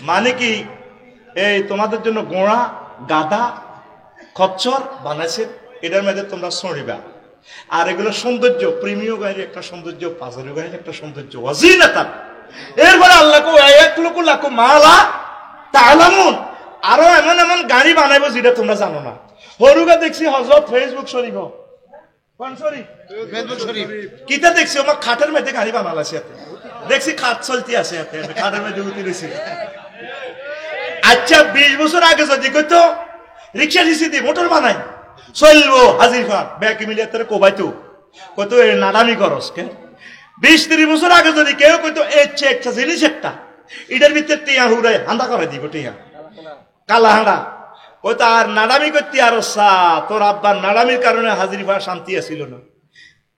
মানে কি এই তোমাদের জন্য ঘোড়া গাধা খচ্চর বানাইছে, এটার মধ্যে তোমরা চড়িবা। আর এগুলো সৌন্দর্য, প্রেমীয় গাড়ির একটা সৌন্দর্য, পাজারু গাড়ির একটা সৌন্দর্য, ওয়াজিনাতান। এরপরে আল্লাহ কো ইয়াকলুকু লাকুম মা লা তা'লামুন, আরো এমন এমন গাড়ি বানাইবো যেটা তোমরা জানো না। হরুগা দেখছি হযরত ফেসবুক শরীফ, কোন শরীফ? ফেসবুক শরীফ। কিতা দেখছি আমার খাটের মধ্যে গাড়ি বানালাছে, দেখছি খাট চলতে আছে, খাটের মধ্যে উঠেছি। আচ্ছা 20 বছর আগে যদি কইতো রিক্সা দিছি দি মোটর বানাই চলবো, হাজির খান ব্যাকি মিলিয়ে তোর কোবাইতো কইতো এ নাডামি করস কে। 20-30 বছর আগে যদি কেউ কইতো এচ্ছে একটা জিনিস, একটা এটার ভিতরে টিয়া হুড়াই হান্দা করে দিব, টিয়া কালা হাঁড়া, ওই তো আর নাডামি করতে আর তোর আব্বার নাডামির কারণে হাজির ভাড়া শান্তি আসিল না।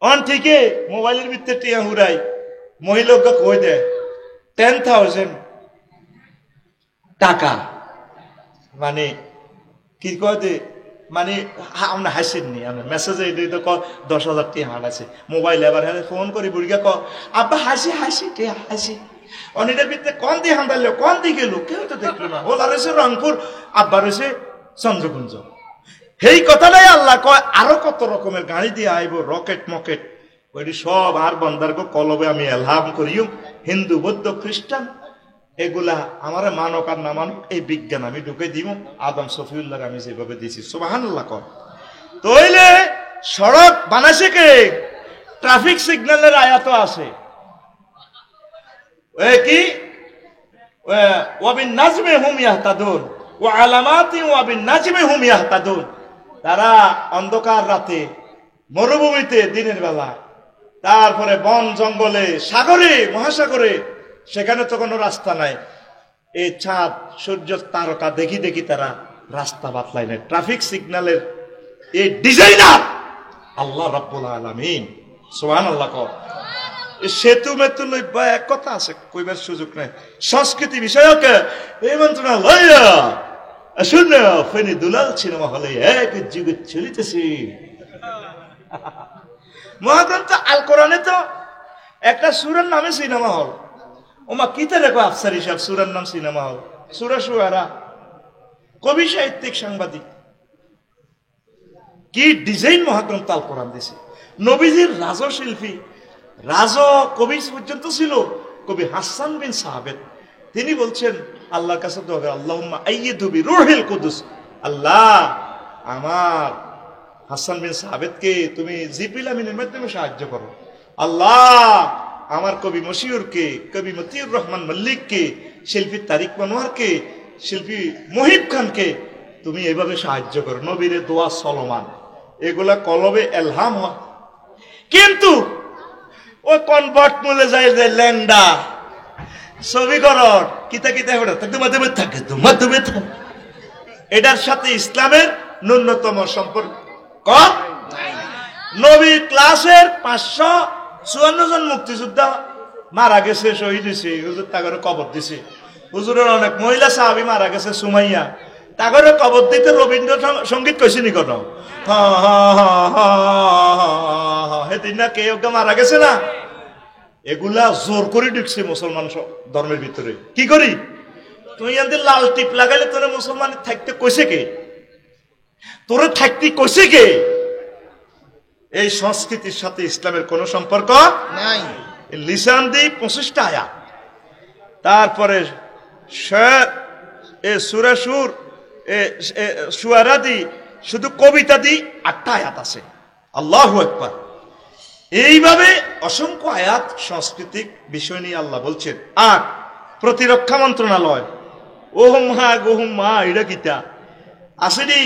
অন ঠিকই মোবাইলের ভিতরে টিয়া হুড়াই মহিলাকে কই দেয় 10,000 টাকা, মানে কি কয় দে, মানে আমরা হাসিনি, আমরা মেসেজে 10,000 টাকা হারাইছে মোবাইল। এবার ফোন করি বুড়িয়া ক আব্বা হাসি হাসি টিয়া হাসি, অনেকের ভিতরে কোন দিয়ে হান্দাইল কোন দিয়ে গেল কেউ তো দেখলো না। ওলা রয়েছে রংপুর, আব্বা রয়েছে চন্দ্রকুঞ্জ। এই কথাটাই আল্লাহ কয় আরো কত রকমের গাড়ি দিয়ে আইব, রকেট মকেট, ওই সব আর বন্দার্গ কলবে আমি এলহাম করিও। হিন্দু বৌদ্ধ খ্রিস্টান এগুলা আমার মানক আর না মানক, এই বিজ্ঞান আমি ঢুকে দিব। আদম শফিউল্লাহ আমি যেভাবে দিছি, সুবহানাল্লাহ কর। তইলে সড়ক বানাইছে কে? ট্রাফিক সিগন্যালের আয়াত আছে, কি ওয়াবিন নাজমে হুম ইয়াহতাদুন ওয়া আলামাতি ওয়াবিন নাজমে হুম ইয়াহতাদুন। তারা অন্ধকার রাতে, মরুভূমিতে দিনের বেলা, তারপরে বন জঙ্গলে, সাগরে মহাসাগরে, সেখানে তো কোনো রাস্তা নাই, এই চাঁদ সূর্য তারকা দেখি দেখি তারা রাস্তা বাতলাই নেয়। ট্রাফিক সিগন্যালের এই ডিজাইনার আল্লাহ রাব্বুল আলামিন, সুবহানাল্লাহ কর। সেতু মেতু লইবা এক কথা আছে, কইবার সুযোগ নাই। সংস্কৃতি বিষয়ক এই মন্ত্রণালয় শুন ফেনী দুলাল সিনেমা হলে এক যুগে চলিতেছে। মহাগ্রন্থ আল কোরআনে তো একটা সূরার নামে সিনেমা হল। ওমা কিতে রেখো আফসার হিসাব, সূরার নাম সিনেমা হল। সূরা শুআরা, কবি সাহিত্যিক সাংবাদিক, কি ডিজাইন মহাগ্রন্থ আল কোরআন দিছে। নবীজির রাজশিল্পী, রাজ কবি পর্যন্ত ছিল কবি হাসান বিন সাহাবেদ। তিনি বলছেন আল্লাহর কাছে দোয়া করে, আল্লাহুম্মা আইয়িদহু বিরূহিল কুদুস, আল্লাহ আমার হাসান বিন সাহাবেদকে তুমি জিবরিল আমিনের মাধ্যমে সাহায্য করো। আল্লাহ আমার কবি মশিউরকে, কবি মতিউর রহমান মল্লিককে, শিল্পী তারিক মনোয়ারকে, শিল্পী মহিব খানকে তুমি এভাবে সাহায্য করো। নবীরে দোয়া চলমান, এগুলা কলবে এলহাম হয়। কিন্তু ওই কনভার্ট মূলে যায় যে ল্যান্ডা ছবি করর কিতা কিতা থাকে এটার সাথে ইসলামের ন্যূনতম সম্পর্ক কম। নবী ক্লাসের 554 জন মুক্তিযোদ্ধা মারা গেছে, শহীদ হয়েছে, হুজুর তাগরে কবর দিছে। হুজুরের অনেক মহিলা সাহাবী মারা গেছে, সুমাইয়া, তাগরে কবর দিতে রবীন্দ্র সঙ্গীত কইছিনি কোন হেদিন না কেউ মারা গেছে না। এগুলা জোর করে ঢুকছে মুসলমান ধর্মের ভিতরে। কি করি তুই এদের লাল টিপ লাগাইলে তোরা মুসলমান থাকতে কইছে কে? তোরা থাকতে কইছে কে? এই সংস্কৃতির সাথে ইসলামের কোন সম্পর্ক নাই। লিসান দি 25টা আয়াত, তারপরে সূরা সুর শুআরা দি শুধু কবিতা দি 8টা আয়াত আছে। আল্লাহু আকবার। এইভাবে অসংখ্য আয়াত সাংস্কৃতিক বিষয় নিয়ে আল্লাহ বলছেন। আর প্রতিরক্ষা মন্ত্রণালয় ওহম মা এটা কিতা আসেনি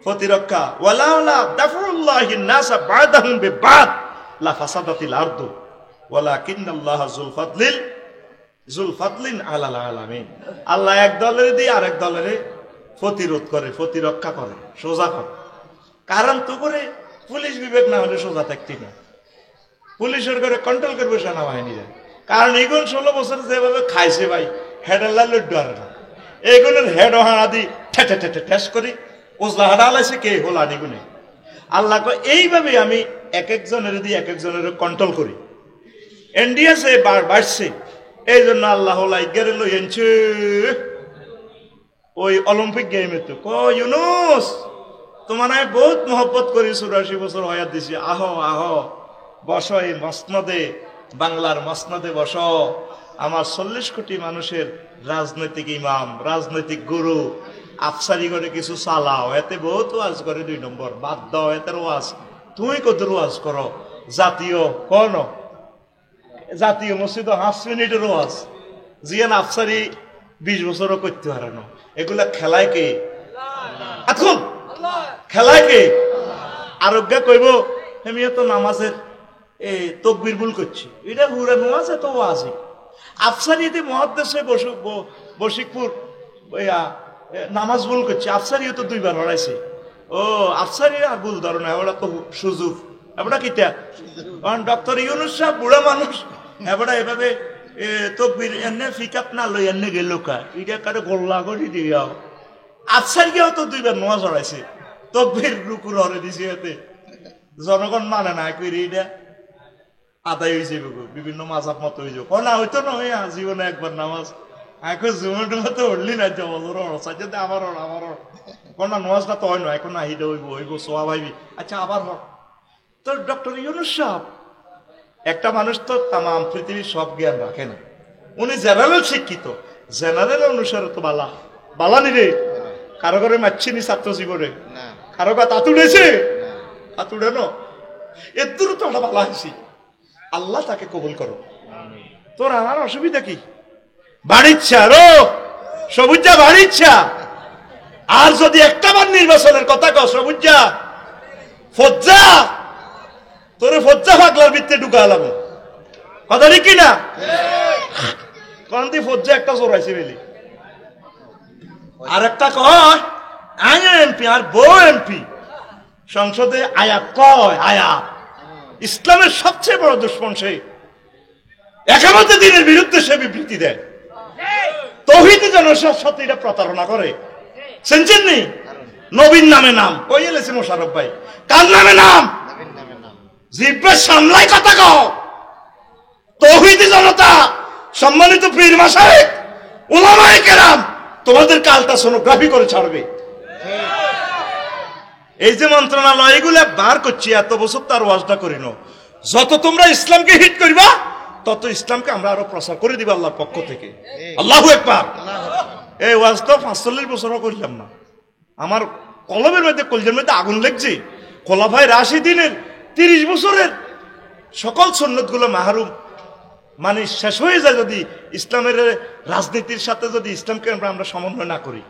প্রতিরক্ষা ওয়ালাউলা দাফরুল্লাহিন নাসা বাদাহুম বিবাদ লা ফাসাদাতিল আরদু ওয়ালাকিন্নাল্লাহা যুল ফাদলিন আলাল আলামিন। আল্লাহ এক দলের দিয়ে আরেক দলের প্রতিরোধ করে, প্রতিরক্ষা করে, সোজা করে। কারণ তো করে পুলিশ বিবেক না হলে সোজা থাকতি না, পুলিশের করে কন্ট্রোল করবে সেনাবাহিনীরা। কারণ এগুন 16 বছর যেভাবে খাইছে ভাই, হেডাল্লা লড্ডু আর না, এগুনের হেড হাড়া দি ঠেস করি ওজলা হাড়া লাইছে কে হোলা নিগুনে। আল্লাহ এইভাবে আমি এক একজনের দিয়ে এক একজনের কন্ট্রোল করি। এনডিএসে বাড়ছে, এই জন্য আল্লাহ লাইগারে লই আনছে ওই অলিম্পিক গেমে। তো ইউনুস তোমার আমি বহুত মহব্বত করি, 84 বছর হয়াত দিছি, আহ আহ বস এই মসনদে, বাংলার মসনদে বস। আমার 40 কোটি মানুষের রাজনৈতিক ইমাম, রাজনৈতিক গুরু, আফসারি করে কিছু চালাও, এতে বহুত ওয়াজ করে 2 নম্বর বাদ দাও, এতে ওয়াজ তুমি কত ওয়াজ করো। জাতীয় মসজিদ 5 মিনিটের ওয়াজ, জিয়ান আফসারি 20 বছরও করতে পারে না। এগুলা খেলায় কে? এখন খেলায় কে? আরোগ্য কইব আমি তো নামাজের তকবির ভুল করছি, এটা হুরা নামাজ এত ওয়াজি। আফসারিতে মহাদ্দেশে বশিকপুর নামাজ ভুল করছে, আফসারিও তো 2 বার হরাইছে। ও আফসারি আর ভুল ধরো না, ওরা তো সুযোগ এবার কিটা। কারণ ডক্টর ইউনুস সাহেব বুড়া মানুষ, এবার এভাবে তকবির এনে ফিকাপ না লই এনে গেল কা, এটা কারো গোল্লা করে দিয়াও। আফসারিকেও তো 2 বার নামাজ হরাইছে, তকবির রুকুর হরে দিছে, এতে জনগণ মানে না করি এটা আদায় হয়েছে। বিভিন্ন মাজাব মতো হয়ে যাবো না, হইতো না জীবনে একবার নামাজ এখন জীবনের মতো উঠলি না, চাইতে আমার কোন নামাজটা তো হয় না, এখন আহিদা হইব সোয়া ভাইবি, আচ্ছা আবার হোক। তো ডক্টর ইউনুস সাহেব একটা মানুষ তো তাম পৃথিবীর সব জ্ঞান রাখে না, উনি জেনারেল শিক্ষিত, জেনারেল অনুসারে তো বালানি রে, কারো ঘরে মারছিনি ছাত্র জীবনে, কারো গা তাতুড়েছে, তাতুড়ানো এর দূর তো একটা বালা হয়েছি। আল্লাহ তাকে কবুল করো। তোর আমার অসুবিধা কি? বাড়িচ্ছা রো সবুজা বাড়িচ্ছা। আর যদি একটাবার নির্বাচনের কথা কও সবুজা ফজ্জা, তোরে ফজ্জা পাগলার ভিতরে ঢুকালাম, কথা ঠিক কিনা? কারণ ফজ্জা একটা জোরাইছে বেলি, আর একটা কয় আই এমপি আর বউ এমপি সংসদে আয়াত কয়, আয়াত ইসলামের সবচেয়ে বড় দুশ্মন সে, একামতে দিনের বিরুদ্ধে সে বিবৃতি দেয়, তৌহিদে জনসার সাথে এটা প্রতারণা করে। শুনছেন নি? নবীন নামে নাম কই এলেছে মোশারফ ভাই, কার নামে নাম? জিব্বে সামলাই কথা কও। তৌহিদি জনতা, সম্মানিত পীর মাশায়েখ, উলামায়ে কেরাম তোমাদের কালটা সোনোগ্রাফি করে ছাড়বে। এই যে মন্ত্রণালয় এগুলা বার করছি, এত বছর তার ওয়াজটা করিন, যত তোমরা ইসলামকে হিট করবা তত ইসলামকে আমরা আরো প্রচার করে দিবা আল্লাহর পক্ষ থেকে। আল্লাহু আকবার। এই ওয়াজ তো 45 বছরও করলাম না, আমার কলমের মধ্যে কলজের মধ্যে আগুন লেগছে। খোলাফায়ে রাশিদিনের 30 বছরের সকল সুন্নত গুলো মাহরুম মানে শেষ হয়ে যায় যদি ইসলামের রাজনীতির সাথে যদি ইসলামকে আমরা সমন্বয় না করি।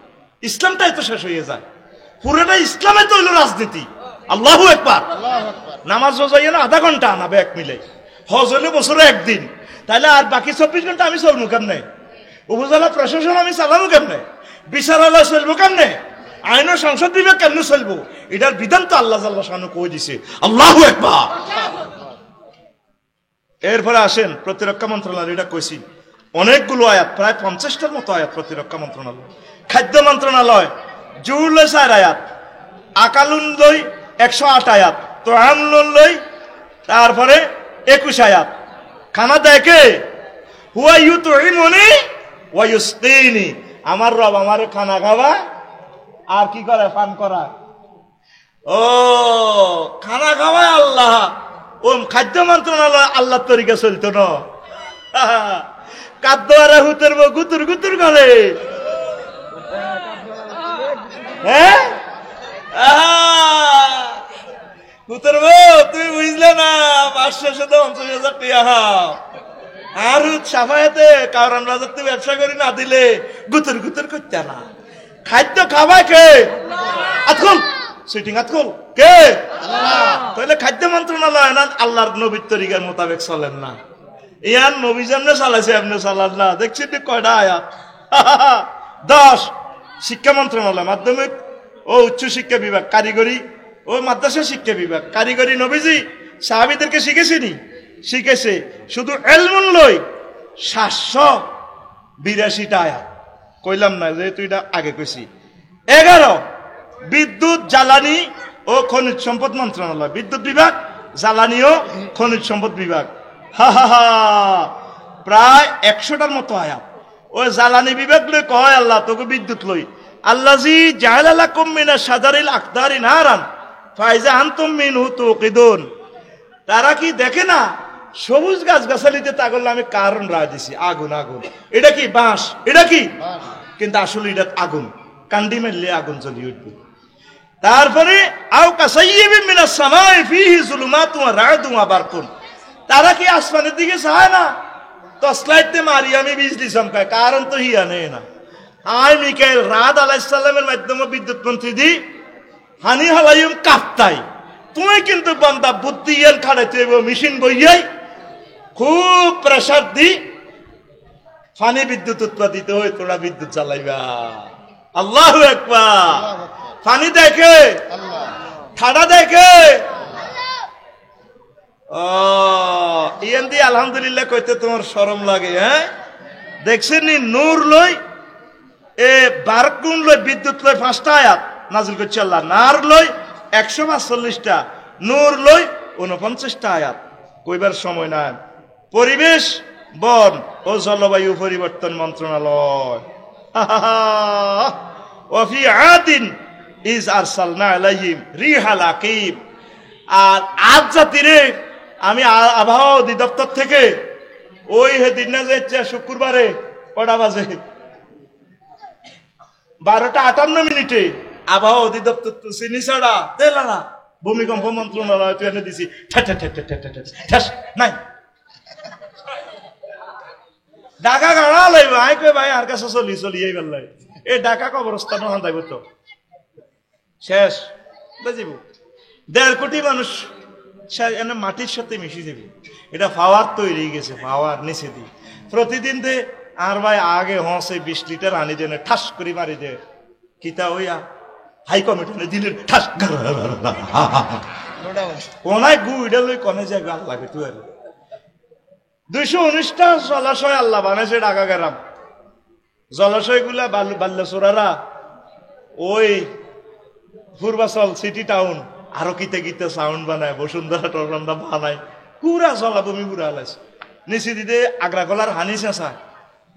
ইসলামটাই তো শেষ হয়ে যায়, পুরোটা ইসলামে তো হইল রাজনীতি। আল্লাহু আকবার। নামাজ রোজাই না আধা ঘন্টা আনাবে এক মিলে, হজ হইলে বছরে একদিন, তাহলে আর বাকি 24 ঘন্টা আমি চলবো কেমনে? উপজেলা প্রশাসন আমি চালাবো কেমনে? বিচারালয় চলবো কেমনে? আইন ও সংসদ বিভাগ কেমনে চলবো? এটার বিধান তো আল্লাহ জাল্লাহ শানু কই দিছে। আল্লাহু আকবার। এরপরে আসেন প্রতিরক্ষা মন্ত্রণালয়, এটা কইছি অনেকগুলো আয়াত, প্রায় 50টার মতো আয়াত প্রতিরক্ষা মন্ত্রণালয়। খাদ্য মন্ত্রণালয় জুর লই 4 আয়াত, আকালুন লই 108 আয়াত, তো আমলুন লই তারপরে 21 আয়াত। খানা দেখে হুয়া ইউতুইমুনি ওয়া ইউসকিনি, আমার রব আমারে খানা খাওয়া আর কি করে? পান করা। ও খানা খাওয়ায় আল্লাহ, ও খাদ্য মন্ত্রণালয় আল্লাহর তরিকা চলতো না। কাদ্দুয়ারা হুতের বউ গুতুর গুতুর করে। হ্যাঁ হুতের বউ তুমি বুঝলে না, 550,000 টাকা আর সাফায়াতে কারণ রাজার তুই ব্যবসা করি না দিলে গুতুর গুতুর করতে না। খাদ্য খাওয়ায় কে? আতকুল সিটিং আতকুল কে? তাহলে খাদ্য মন্ত্রণালয় না আল্লাহর নবীর তরিকার মোতাবেক চলেন না। ইয়ার নবী যেমনে চালাইছে এমনি চালান না। দেখছি তুই কয়টা আয়াত? 10 শিক্ষা মন্ত্রণালয়, মাধ্যমিক ও উচ্চ শিক্ষা বিভাগ, কারিগরি ও মাদ্রাসা শিক্ষা বিভাগ। কারিগরি নবীজি সাহাবীদেরকে শিখেছেনি, শিখেছে শুধু এলমুন লই 782টা আয়াত। কইলাম না যেহেতু এটা আগে কইছি। 11 বিদ্যুৎ জ্বালানি ও খনিজ সম্পদ মন্ত্রণালয়, বিদ্যুৎ বিভাগ, জ্বালানি ও খনিজ সম্পদ বিভাগ। প্রায় 100টার মতো আয়াত। ওই জ্বালানি বিভাগ লই কয় আল্লাহ তোকে বিদ্যুৎ লই আল্লাজি জাআলা লাকুম মিনাশ শাজারিল আকদারি নারান ফাইজা আনতুম মিনহু তুকিদুন। তারা কি দেখে না সবুজ গাছ গাছালিতে তাগল আমি কারণ রায় দিছি আগুন আগুন। এটা কি বাঁশ? এটা কি? কিন্তু আসলে এটা আগুন, কান্ডি মারলে আগুন জ্বলি উঠবে। তারপরে আও কাসাইয়্যিবিন মিনাস সামাই ফীহি যুলুমাতুন ওয়া রা'দুন ওয়া বারকুন। তারা কি আসমানের দিকে চায় না? টর্চলাইটে মারি আমি বিজলি চমকায়, কারণ তো হিয়া নেই না। আই মিকাইল রাত আলাইহিস সালামের মাধ্যমে বিদ্যুৎ মন্ত্রী দি হানি হালাইম কাপ্তাই। তুমি কিন্তু বান্দা বুদ্ধি ইয়ান খাড়াইতে হইব, মেশিন বইয়াই খুব প্রেসার দি ফানি বিদ্যুৎ উৎপাদিত হই, তোরা বিদ্যুৎ চালাইবা। আল্লাহু আকবার। ফানি দেখে ঠাডা দেখে ইয়ান দি আলহামদুলিল্লাহ কইতে তোমার শরম লাগে। হ্যাঁ দেখছেন নি নূর লই এ বারকুন লই বিদ্যুৎ লই 5টা আয়াত নাজিল করছে আল্লাহ। নার লই 145টা, নূর লই 49টা আয়াত। কইবার সময় নাই। পরিবেশ, বন ও জলবায়ু পরিবর্তন মন্ত্রণালয়। ওয়াফি আদিন ইজ আরসালনা আলাইহিম রিহাল আকিব। আর আদ জাতিরে আমি আবহাওয়া অধিদপ্তর থেকে ওই দিন না যাচ্ছে শুক্রবারে কটা বাজে 12:58 আবহাওয়া অধিদপ্তর তো চিনি ছাড়া তেলা না ভূমিকম্প মন্ত্রণালয় তুই এনে দিছি নাই ঢাকা গাড়া লাইব। আই কই ভাই আর কাছে চলি চলি এই বেলায় এই ঢাকা কবরস্থান হান্দাইব তো শেষ বুঝিব। 1.5 কোটি মানুষ এনে মাটির সাথে মিশে যাবে। এটা পাওয়ার তৈরি গেছে, পাওয়ার নিচে দি প্রতিদিন দে আর ভাই আগে হসে 20 লিটার আনি দেনে ঠাস করে মারি দে কিতা হইয়া হাই কমিটি দিলে ঠাস কোনায় গু এটা লই কনে যায় গাল লাগে তুই। 219টা জলাশয় আল্লাহ বানাইছে ঢাকা গ্রাম। জলাশয় গুলা বাল্যচোরারা ওই পূর্বাচল সিটি টাউন আরো কিতে কিতে সাউন্ড বানায়, বসুন্ধরা টরন্ডা বানায়, পুরা জলাভূমি পুরা আলাইছে। নিচে দিতে আগ্রা গলার হানি চেঁচা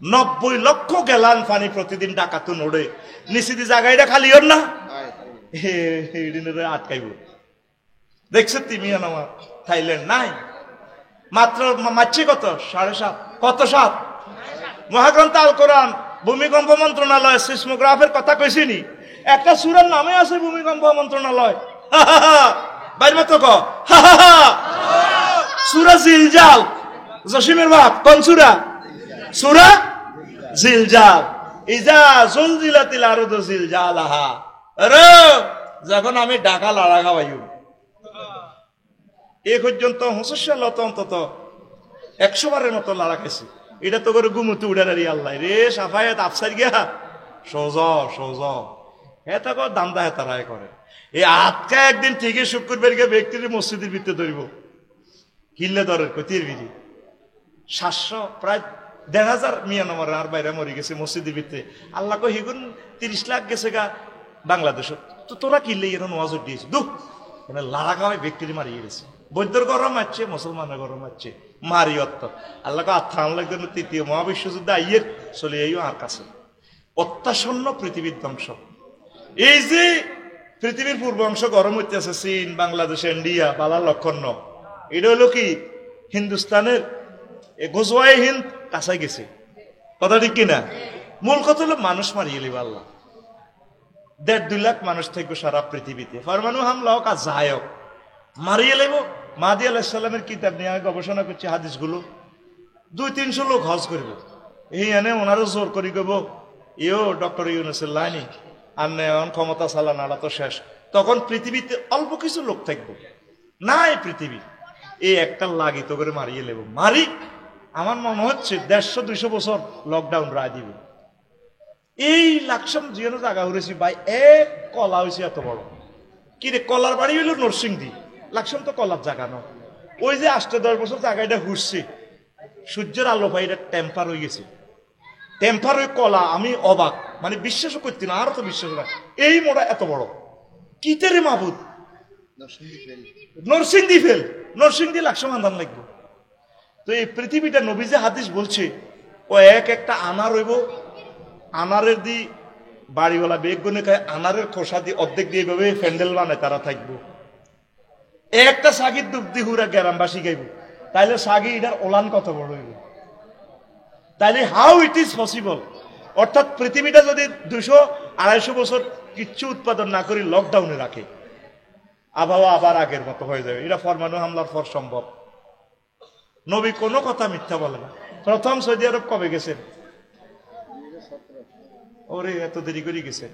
90 লক্ষ গ্যালান পানি প্রতিদিন ডাকাতো নড়ে। নিচে দিয়ে জায়গাটা খালি হন না আটকাইব। দেখছো তুমি আমার থাইল্যান্ড নাই মাত্র মারছে কত 7.5 কত 7 মহাগ্রন্থ আল কোরআন ভূমিকম্প মন্ত্রণালয় সিসমোগ্রাফের কথা কইছিনি। একটা সূরার নামে আছে ভূমিকম্প মন্ত্রণালয়। বাইর মতো ক সূরা জিলজাল। জসিমের বাপ কোন সূরা? সূরা জিলজাল। ইজা জুলজিলাতিল আরদু জিলজালাহা। আরে যখন আমি ঢাকা লড়া খাওয়াইও এ পর্যন্ত হসস্যা লত অন্তত 100 বারের মতো লড়া খাইছি। এটা তো করে গুমুতে উড়ে দাঁড়িয়ে আল্লাহ রে সাফায়াত আফসার গিয়া সৌজ সৌজ এটা কর দান্দা হেতারায় করে। এই আটকা একদিন ঠিকই শুক্রবার গিয়ে ব্যক্তির মসজিদের ভিতরে ধরিব কিল্লে দরের কতির বিধি 700 প্রায় 1,500 মিয়া নম্বর আর বাইরে মরে গেছে মসজিদের ভিতরে। আল্লাহ কো হিগুন 30 লাখ গেছে গা বাংলাদেশ। তো তোরা কিনলে এরকম নজর দিয়েছে দুঃখ লাড়া খাওয়াই ব্যক্তির মারিয়ে গেছে। বৈদ্যর গরম মারছে, মুসলমানের গরম মারছে, মারি অত্ত আল্লাহ আত্মা আল্লাহ জন্য 3য় মহাবিশ্বযুদ্ধ আইয়ের চলে যাইও আর কাছে অত্যাসন্ন পৃথিবীর ধ্বংস। এই যে পৃথিবীর পূর্ব অংশ গরম হইতেছে, চীন, বাংলাদেশ, ইন্ডিয়া, বালার লক্ষণ ন। এটা হলো কি হিন্দুস্তানের গোজওয়াই হিন্দ কাছাই গেছে, কথা ঠিক কিনা? মূল কথা হলো মানুষ মারিয়ে লিব আল্লাহ। 1.5-2 লাখ মানুষ থাকবে সারা পৃথিবীতে, পরমাণু হামলা হোক আর যাই হোক মারিয়ে লেব। মাহাদি আলাইহিস সালামের কিতাব নিয়ে আমি গবেষণা করছি, হাদিসগুলো 200-300 লোক হজ করব, এই এনে ওনারও জোর করি গব ইও ডক্টর ইউনূসের লাইনি আর এখন ক্ষমতা চালান আলা তো শেষ। তখন পৃথিবীতে অল্প কিছু লোক থাকবো না, এই পৃথিবী এই একটা লাগিত করে মারিয়ে লেব। মারি আমার মনে হচ্ছে 150-200 বছর লকডাউন রায় দিব। এই লাকসাম যেন জায়গা হয়েছি ভাই, এক কলা হয়েছে এত বড়, কি রে কলার বাড়ি হইল নরসিংদী, লাকসাম তো কলার জায়গা ন। ওই যে 8-10 বছর জায়গাটা ঘুরছে, সূর্যের আলো পাই এটা টেম্পার হয়ে গেছে, টেম্পার ওই কলা। আমি অবাক, মানে বিশ্বাসও করছি না, আরো তো বিশ্বাস না, এই মোড়া এত বড় কিতে রে মাহবুদ। নরসিংদী ফেল, নরসিংদী লাকসাম আন্দান লাগবে। তো এই পৃথিবীটা নবী যে হাদিস বলছে, ও এক একটা আনার হইব, আনারের দি বাড়িওয়ালা বেগুনে খায়, আনারের খোসা দিয়ে অর্ধেক দিয়ে এইভাবে প্যান্ডেল বানায় তারা থাকবো। একটা সাগির ডুব দি হুরা গ্রামবাসী গাইব, তাইলে সাগি এটার ওলান কত বড় হইব, তাইলে হাউ ইট ইজ পসিবল। অর্থাৎ পৃথিবীটা যদি 200-250 বছর কিচ্ছু উৎপাদন না করে লকডাউনে রাখে, আবহাওয়া আবার আগের মতো হয়ে যাবে। এটা পরমাণু হামলার পর সম্ভব। নবী কোনো কথা মিথ্যা বলে না। প্রথম সৌদি আরব কবে গেছেন? ওরে এত দেরি করে গেছেন।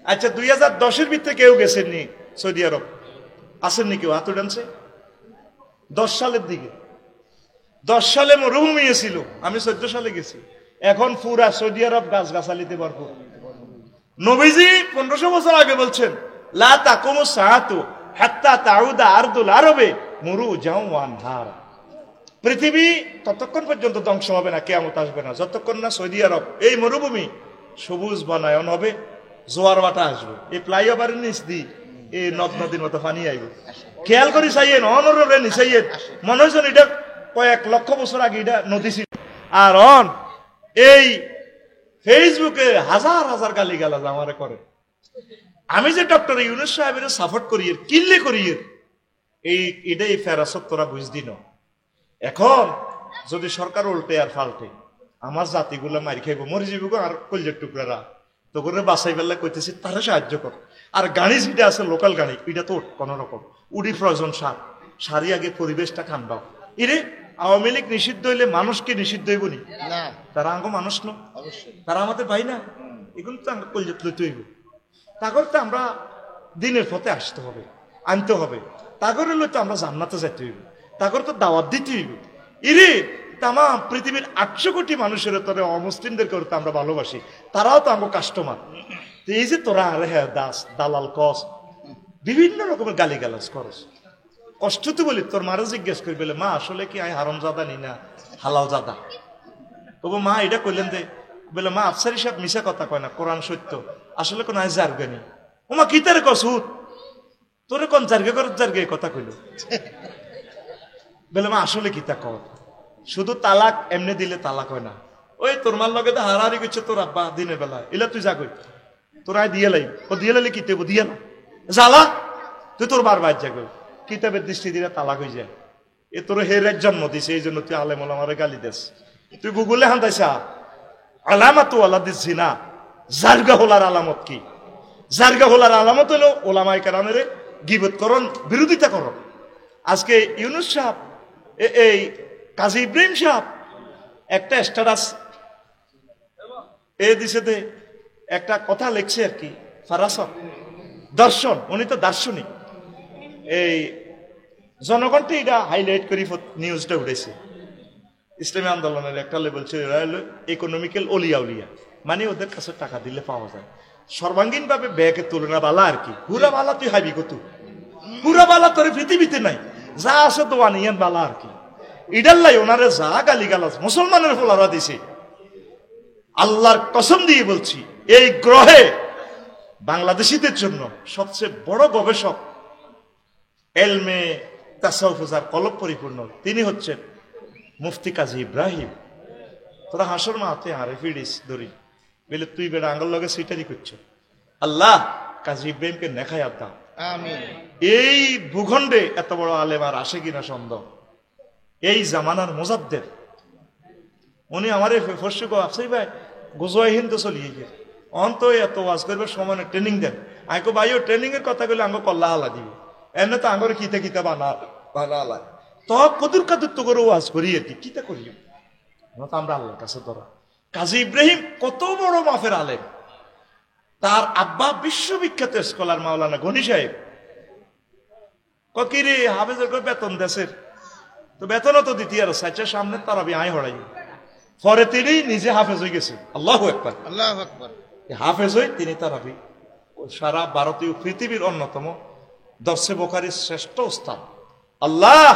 আচ্ছা 2010-এর ভিতরে কেউ গেছেননি সৌদি আরব? আসেননি কেউ? হাত উঠানছে। 10 সালের দিকে, 10 সালে মরুভূমি ছিল, আমি 14 সালে গেছি। এখন পুরা সৌদি আরব গাছ গাছালিতে ভরপুর। নবীজি 1500 বছর আগে বলছেন, লা তাকুমু সাআতু হাত্তা তাউদা আরদুল আরবে মুরুজাও ওয়া আনহার। পৃথিবী ততক্ষণ পর্যন্ত ধ্বংস হবে না, কিয়ামত আসবে না, যতক্ষণ না সৌদি আরব এই মরুভূমি সবুজ বনায়ন হবে, জোয়ার বাটা আসবে, এই ফ্লাইওভারের নিচ দি এই নদ নদীর মতো পানি আইব। খেয়াল করি চাইয়েন, অনরে নিচাইয়েন, মনে হয়েছেন এটা কয়েক লক্ষ বছর আগে এটা নদী ছিল। আর অন এই ফেসবুকে হাজার হাজার গালি গালাজ আমারে করে। আমি যে ডক্টর ইউনূস সাহেবের সাপোর্ট করি, কিল্লে করি, এটাই ফেরাসত তোরা বুঝদি না। এখন যদি সরকার উল্টে আর ফাল্টে, আমার জাতিগুলো মারি খাইব, মরে যাইব, আর কলজের টুকরারা তো করে বাসাই বেলা কইতেছি তারা সাহায্য কর। আর গাড়ি যেটা আছে লোকাল গাড়ি, এটা তো কোন রকম উডি প্রয়োজন, সারি আগে পরিবেশটা ঠান্ডা। এরে আওয়ামী লীগ নিষিদ্ধ হইলে মানুষকে নিষিদ্ধ হইব নি? তারা আঙ্গ মানুষ ন, তারা আমাদের ভাই না, এগুলো তো আমরা কলজেত লইতে হইব। তাগর তো আমরা দিনের পথে আসতে হবে, আনতে হবে, তাগরে লইতে আমরা জান্নাতে যেতে হইব, তাগর তো দাওয়াত দিতে হইব। ইরে তামাম পৃথিবীর 800 কোটি মানুষের তোরে অমুসলিমদের করতে আমরা ভালোবাসি, তারাও তো আমার কাস্টমার। এই যে তোরা আরে হ্যাঁ দাস দালাল কস, বিভিন্ন রকমের গালি গালাজ করস, কষ্ট তো বলি। তোর মারে জিজ্ঞেস করি বলে, মা আসলে কি আই হারাম জাদা নি না হালাল জাদা? তবু মা এটা কইলেন দে বলে, মা আফসারি সাহেব মিশা কথা কয় না, কোরআন সত্য, আসলে কোন আয় জারগানি। ও মা কি তারে কসুত তোরে কোন জার্গে কর জার্গে কথা কইল বলে, মা আসলে কি তা কর, শুধু তালাক এমনি দিলে তালাক হয় না, ওই তোর মার লগে হারাহারি করছে তোর আব্বা দিনের বেলা, এলা তুই যাগই তোর আয় দিয়ে লাই, ও দিয়ে লাইলে কিতাব দিয়ে না জ্বালা, তুই তোর বার বাইর যাগই, কিতাবের দৃষ্টি দিলে তালাক হয়ে যায়। এ তোর হেরের জন্ম দিছে, এই জন্য তুই আলেম ওলামারে গালি দেস। তুই গুগলে হান্তাইছা আলামাত ওয়ালাদিস জিনা, জারগা হলার আলামত কি? জারগা হলার আলামত হলো ওলামায়ে কেরামের গীবত করণ, বিরোধিতা করণ। আজকে ইউনূস সাহেব, এই কাজী ইব্রাহিম সাহেব একটা স্ট্যাটাস এ দিছে, একটা কথা লিখছে আর কি, ফারাসত দর্শন, উনি তো দার্শনিক। এই জনগণকে এটা হাইলাইট করে নিউজটা উঠেছে। ইসলামী আন্দোলনের একটা লেভেল ছিল ইকোনমিক্যাল অলিয়া উলিয়া, মানে ওদের কাছে টাকা দিলে পাওয়া যায়, সর্বাঙ্গীন ভাবে ব্যাগে তুলনা বালা আর কি। হুরা বালা তুই হাইবি কত, হুরা বালা তোর পৃথিবীতে নাই, যা আছে তো আনিয়ান বালা আর কি। ইডাল্লাই ওনারে যা গালি গালাজ মুসলমানের ফোলারা দিছে, আল্লাহর কসম দিয়ে বলছি, এই গ্রহে বাংলাদেশিদের জন্য সবচেয়ে বড় গবেষক, এলমে তাসাউফ যার কলব পরিপূর্ণ, তিনি হচ্ছেন মুফতি কাজী ইব্রাহিম। তোরা হাসর মাতে হারে ফিডিস ধরি বলে, তুই বেড়া আঙ্গল লগে সিটারি করছ। আল্লাহ কাজী ইব্রাহিমকে নেখায়াত দাও। আমিন। এই ভূখণ্ডে এত বড় আলেম আর আসে কিনা সন্দেহ। এই জামানার মুজাদ্দেদ উনি আমার ফর্সি আফসাই ভাই গোজোয়া হিন্দু চলিয়ে গিয়ে অন্ত এত ওয়াজ করবে সময় ট্রেনিং দেন। আইকো ভাইও ট্রেনিং এর কথা বলে আঙ্গ কল্লা হালা দিবে এমনি তো আঙ্গরে কিতে কিতে বানা হালা তো কদুর কাদুত্ব করে ওয়াজ করিয়ে দি কিতে করিও আমরা আল্লাহর কাছে ধরা। কাজী ইব্রাহিম কত বড় মাফের আলেম, তার আব্বা বিশ্ববিখ্যাত স্কলার মাওলানা গনি সাহেব কিরে হাফেজের বেতন দেশের তো বেতনও তো দিতে আর সাইচার সামনে তার আয় হড়াই পরে তিনি নিজে হাফেজ হয়ে গেছে। আল্লাহু আকবার, আল্লাহু আকবার। হাফেজ হয়ে তিনি তারাবি সারা ভারতীয় পৃথিবীর অন্যতম দর্শে বোখারির শ্রেষ্ঠ উস্তাদ। আল্লাহ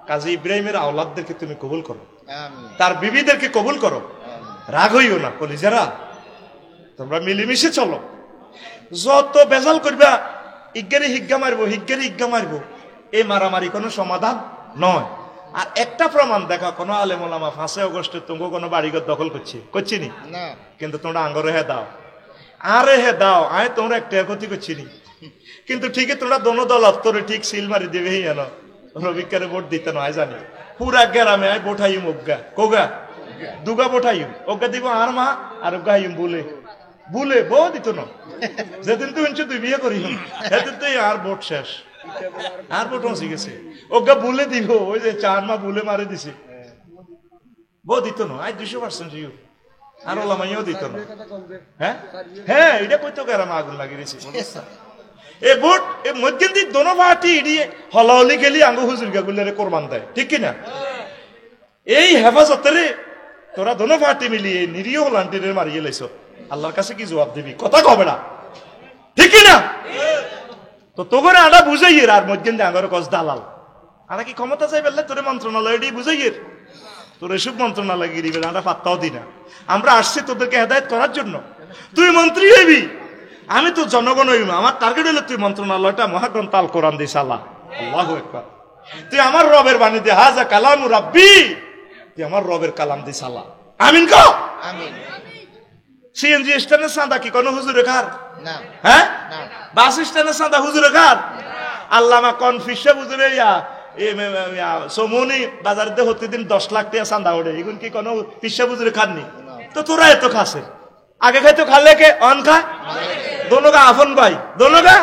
কাজী ইব্রাহিমের আওলাদদেরকে তুমি কবুল করো, তার বিবিদেরকে কবুল করো, রাগ হইও না কলিজারা, তোমরা মিলেমিশে চলো। যত বেজাল করবা ইজ্ঞানী হিজ্ঞা মারবো হিজ্ঞানী ইজ্ঞা মারবো, এই মারামারি কোনো সমাধান নয়। আর একটা প্রমাণ দেখা, কোনো আলেম ওলামা 5 আগস্টে তুমি কোনো বাড়িঘর দখল করছি নি, কিন্তু তোমরা আঙ্গরে হে দাও আরে হে দাও আয় তোমরা একটা ক্ষতি করছি নি, কিন্তু ঠিকই তোমরা দোনো দল অত্তরে ঠিক সিল মারি দেবে জানো রবিকারে ভোট দিতে নয় জানি পুরা গ্রামে আয় বোঠাইম অজ্ঞা কোগা দুগা বোঠাইম অজ্ঞা দিব আর মা আর অজ্ঞা হাইম বলে বুলে বউ দিত না। যেদিন তুই তুই বিয়ে করি সেদিন তুই আর ভোট শেষ, আর ভোট হসি গেছে ওগা বুলে দিব, ওই যে 4 মা বুলে মারে দিছে বউ দিত না। আজ 200% জিও আর ওলামাইও দিত না। হ্যাঁ হ্যাঁ এটা কইতো গ্রামে আগুন লাগিয়েছে এ ভোট এ মধ্যে দিয়ে দোনো পার্টি ইডিয়ে হলাহলি খেলি আঙ্গু হুজুর গাগুলারে কোরবান দেয়, ঠিক কিনা? এই হেফাজতেরে তোরা দোনো পার্টি মিলিয়ে নিরীহ লান্টিরে মারিয়ে লাইছ, আল্লাহর কাছে কি জবাব দিবি? কথা কবে না, ঠিক কিনা? তো তোগরে আডা বুঝাইয়ের আর মধ্যে আঙ্গর কস দালাল আরা কি ক্ষমতা চাই বললে তোরে মন্ত্রণালয় বুঝাইয়ের, তোর এসব মন্ত্রণালয় গিরিবে আমরা পাত্তাও দিই না। আমরা আসছি তোদেরকে হেদায়ত করার জন্য। তুই মন্ত্রী হইবি, আমি তো জনগণ হইব, আমার টার্গেট হলো তুই মন্ত্রণালয়টা মহাগ্রন্থ আল কোরআন দিস। আল্লাহ আল্লাহু আকবার। তুই আমার রবের বাণী দে হাজা কালামু রাব্বি, তুই আমার রবের কালাম this. Allah Amin co Amin. CNG স্ট্যান্ডের চাঁদা কি কোনো হুজুরে খার না? হ্যাঁ বাস স্ট্যান্ডের চাঁদা হুজুরে খার? আল্লামা কনফিসে হুজুরে সমনি বাজার দিয়ে প্রতিদিন 10 লাখ টাকা চাঁদা ওঠে, এগুন কি কোনো পিসা হুজুরে খাননি? তো তোরা এত খাসে আগে খাইতো খালে কে অন খা দোনো গা আফন ভাই, দোনো গা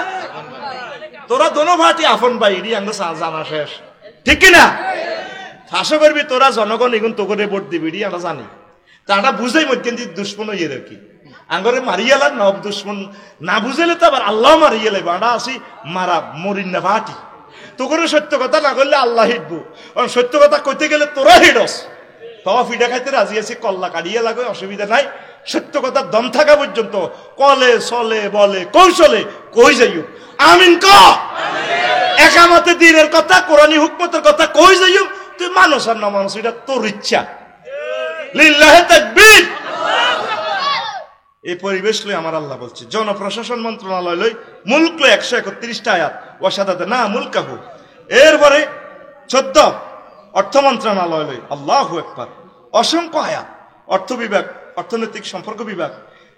তোরা দোনো ভাটি আফন ভাই, এটি আঙ্গ জানা শেষ, ঠিক কিনা? ফাঁসো করবি তোরা জনগণ এগুন তো করে ভোট দিবি, এটি আমরা জানি। তারা বুঝাই মধ্যে দুশ্মন হইয়ে আর কি আঙ্গরে মারিয়ালার নব দুশ্মন না বুঝাইলে তো আবার আল্লাহ মারিয়ে লাইব। আমরা আসি মারা মরিন না ভাটি তো করে সত্য কথা না করলে আল্লাহ হিটবো, সত্য কথা কইতে গেলে তোরা হিডস। তবা ফিডা খাইতে রাজি আছি, কল্লা কাটিয়ে লাগে, অসুবিধা নাই। সত্য কথা দম থাকা পর্যন্ত কলে চলে বলে কৌশলে কই যাইও আমিন ক একামতে দিনের কথা কোরআনী হুকমতের কথা কই যাইও। তুই মানুষ আর না মানুষ এটা তোর ইচ্ছা। লিল্লাহে তাকবীর। এই পরিবেশ লই আমার আল্লাহ বলছে জনপ্রশাসন মন্ত্রণালয় লই মুলক লই 131টা আয়াত ওয়াসাদাতে না মুলকাহু। এরপরে 14 অর্থ মন্ত্রণালয় লই আল্লাহু আকবার অসংখ্য আয়াত। অর্থ বিভাগ, অর্থনৈতিক সম্পর্ক বিভাগ,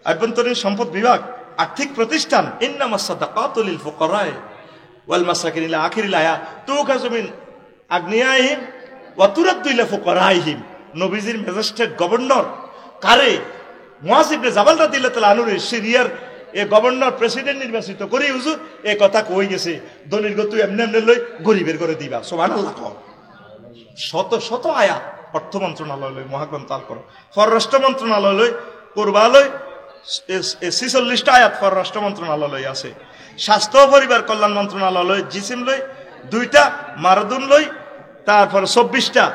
আভ্যন্তরীণ সম্পদ বিভাগ, আর্থিক প্রতিষ্ঠান, ইন্নামাস সাদাকাতু লিল ফুকারা ওয়াল মাসাকিন ইলা আখিরিল আয়াত তুখাযু মিন আগনিয়াহিম ওয়া তুরাদ্দু ইলা ফুকারাহিম। নবীজির ম্যাজিস্ট্রেট গভর্নর কারে মুআয ইবনে জাবাল রাদিয়াল্লাহু তাআলা আনহু সিরিয়ার এ গভর্নর প্রেসিডেন্ট নির্বাচিত করে হুজুর এই কথা কই গেছে দলিল গতু এমনি এমনি লই গরিবের করে দিবা। সুবহানাল্লাহ। শত শত আয়াত অর্থ মন্ত্রণালয় লই মহাগ্রন্থ আল করো। পররাষ্ট্র মন্ত্রণালয় লই পূর্বালয় 46টা আয়াত পররাষ্ট্র মন্ত্রণালয় লই আছে। স্বাস্থ্য পরিবার কল্যাণ মন্ত্রণালয় লই জিসিম লই 2টা, মারাদুন লই তারপর 24টা,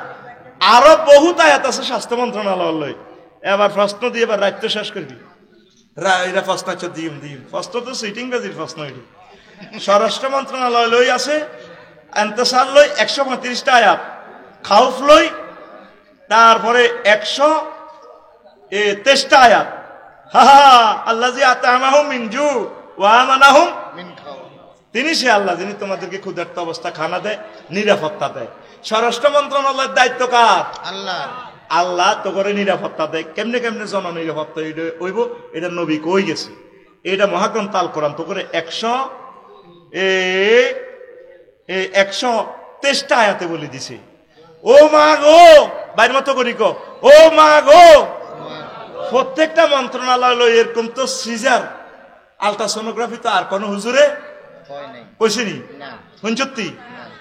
আরো বহুত আয়াত আছে স্বাস্থ্য মন্ত্রণালয় লই। এবার প্রশ্ন দিয়ে এবার রাইত শেষ করবি এরা প্রশ্ন দিম দিম প্রশ্ন তো সিটিং বাজির প্রশ্ন এটি। স্বরাষ্ট্র মন্ত্রণালয় লই আছে এন্তেসাল লই 135টা আয়াত, খাউফ লই তারপরে 123টা আয়াত। হা আল্লাযী আতামাহুম মিন জু ওয়া আমানাহুম মিন খাউফ। তিনি সে আল্লাহ যিনি তোমাদেরকে ক্ষুধার্ত অবস্থা খানা দেয়, নিরাপত্তা দেয়। স্বরাষ্ট্র মন্ত্রণালয়ের দায়িত্ব কার? আল্লাহ। আল্লাহ তো করে নিরাপত্তা দেয়। কেমনে কেমনে জন নিরাপত্তা হইব এটা নবী কই গেছে। এটা মহাগ্রন্থ আল কোরআন তো করে 123টা আয়াতে বলে দিছে ও মা গো বাইর মতো করি কো ও মা গো। প্রত্যেকটা মন্ত্রণালয় এরকম তো সিজার আলট্রাসোনোগ্রাফি তো আর কোন হুজুরে কইছেনি শুনছতি।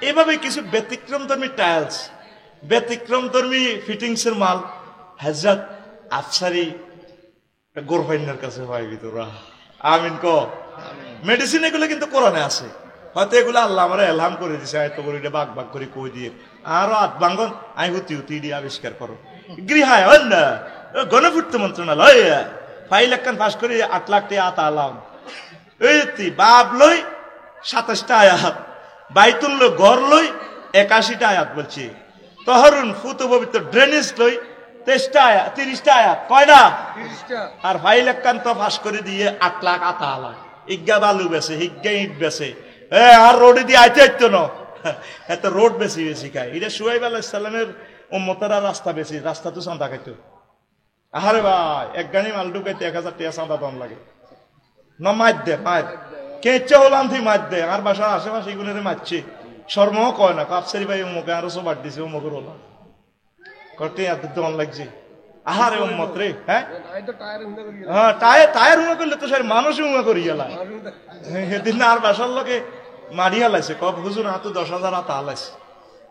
এভাবে কিছু ব্যতিক্রমধর্মী টাইলস ব্যতিক্রমধর্মী ফিটিংস এর মাল হযরত আফসারি গোরফাইনের কাছে পাইবি তোরা। আমিন ক। মেডিসিন এগুলো কিন্তু কোরআনে আছে, হয়তো এগুলো আল্লাহ আমরা এলহাম করে দিছে হয়তো করে বাগ বাগ করে কই দিয়ে আরো আট বাঙ্গন আই হুতি হুতি দিয়ে আবিষ্কার করো। গৃহায় অন্য গণপূর্ত মন্ত্রণালয় ফাইল একখান পাস করে 8 লাখ টাকা আতা আলাম এই বাপ লই 27টা আয়াত, বাইতুল ঘর লই 81টা আয়াত বলছি, তহরুন ফুত পবিত্র ড্রেনেজ লই 30টা আয়াত 30টা আয়াত কয়টা 30টা, আর ফাইল একখান তো পাস করে দিয়ে 8 লাখ আতা আলাম। ইজ্ঞা বালু বেছে হিজ্ঞা ইট বেছে আর রোডে দিয়ে আইতে আইতো না এত রোড বেশি বেশি খায়। এটা শুয়াইব আলাইহিস সালামের উম্মতেরা রাস্তা বেশি, রাস্তা তো চাঁদা খাইতো। আরে ভাই এক গাড়ি মাল ঢুকাইতে 1000 টাকা চাঁদা দাম লাগে না। মার দে মার কেঁচা হলাম তুই মার দে। আর বাসার আশেপাশে এগুলো মারছে শর্ম কয় না কাপসারি ভাই উম্মকে আরো সব বাদ দিছে উম্মকের হলাম করতে এত দম লাগছে। আহারে উম্মত রে হ্যাঁ টায়ার উমা করলে তো সে মানুষ উমা করি গেলা সেদিন আর বাসার লোকে মারি হালাইছে কব হুজুর হাতে 10,000 হাতা হালাইছে।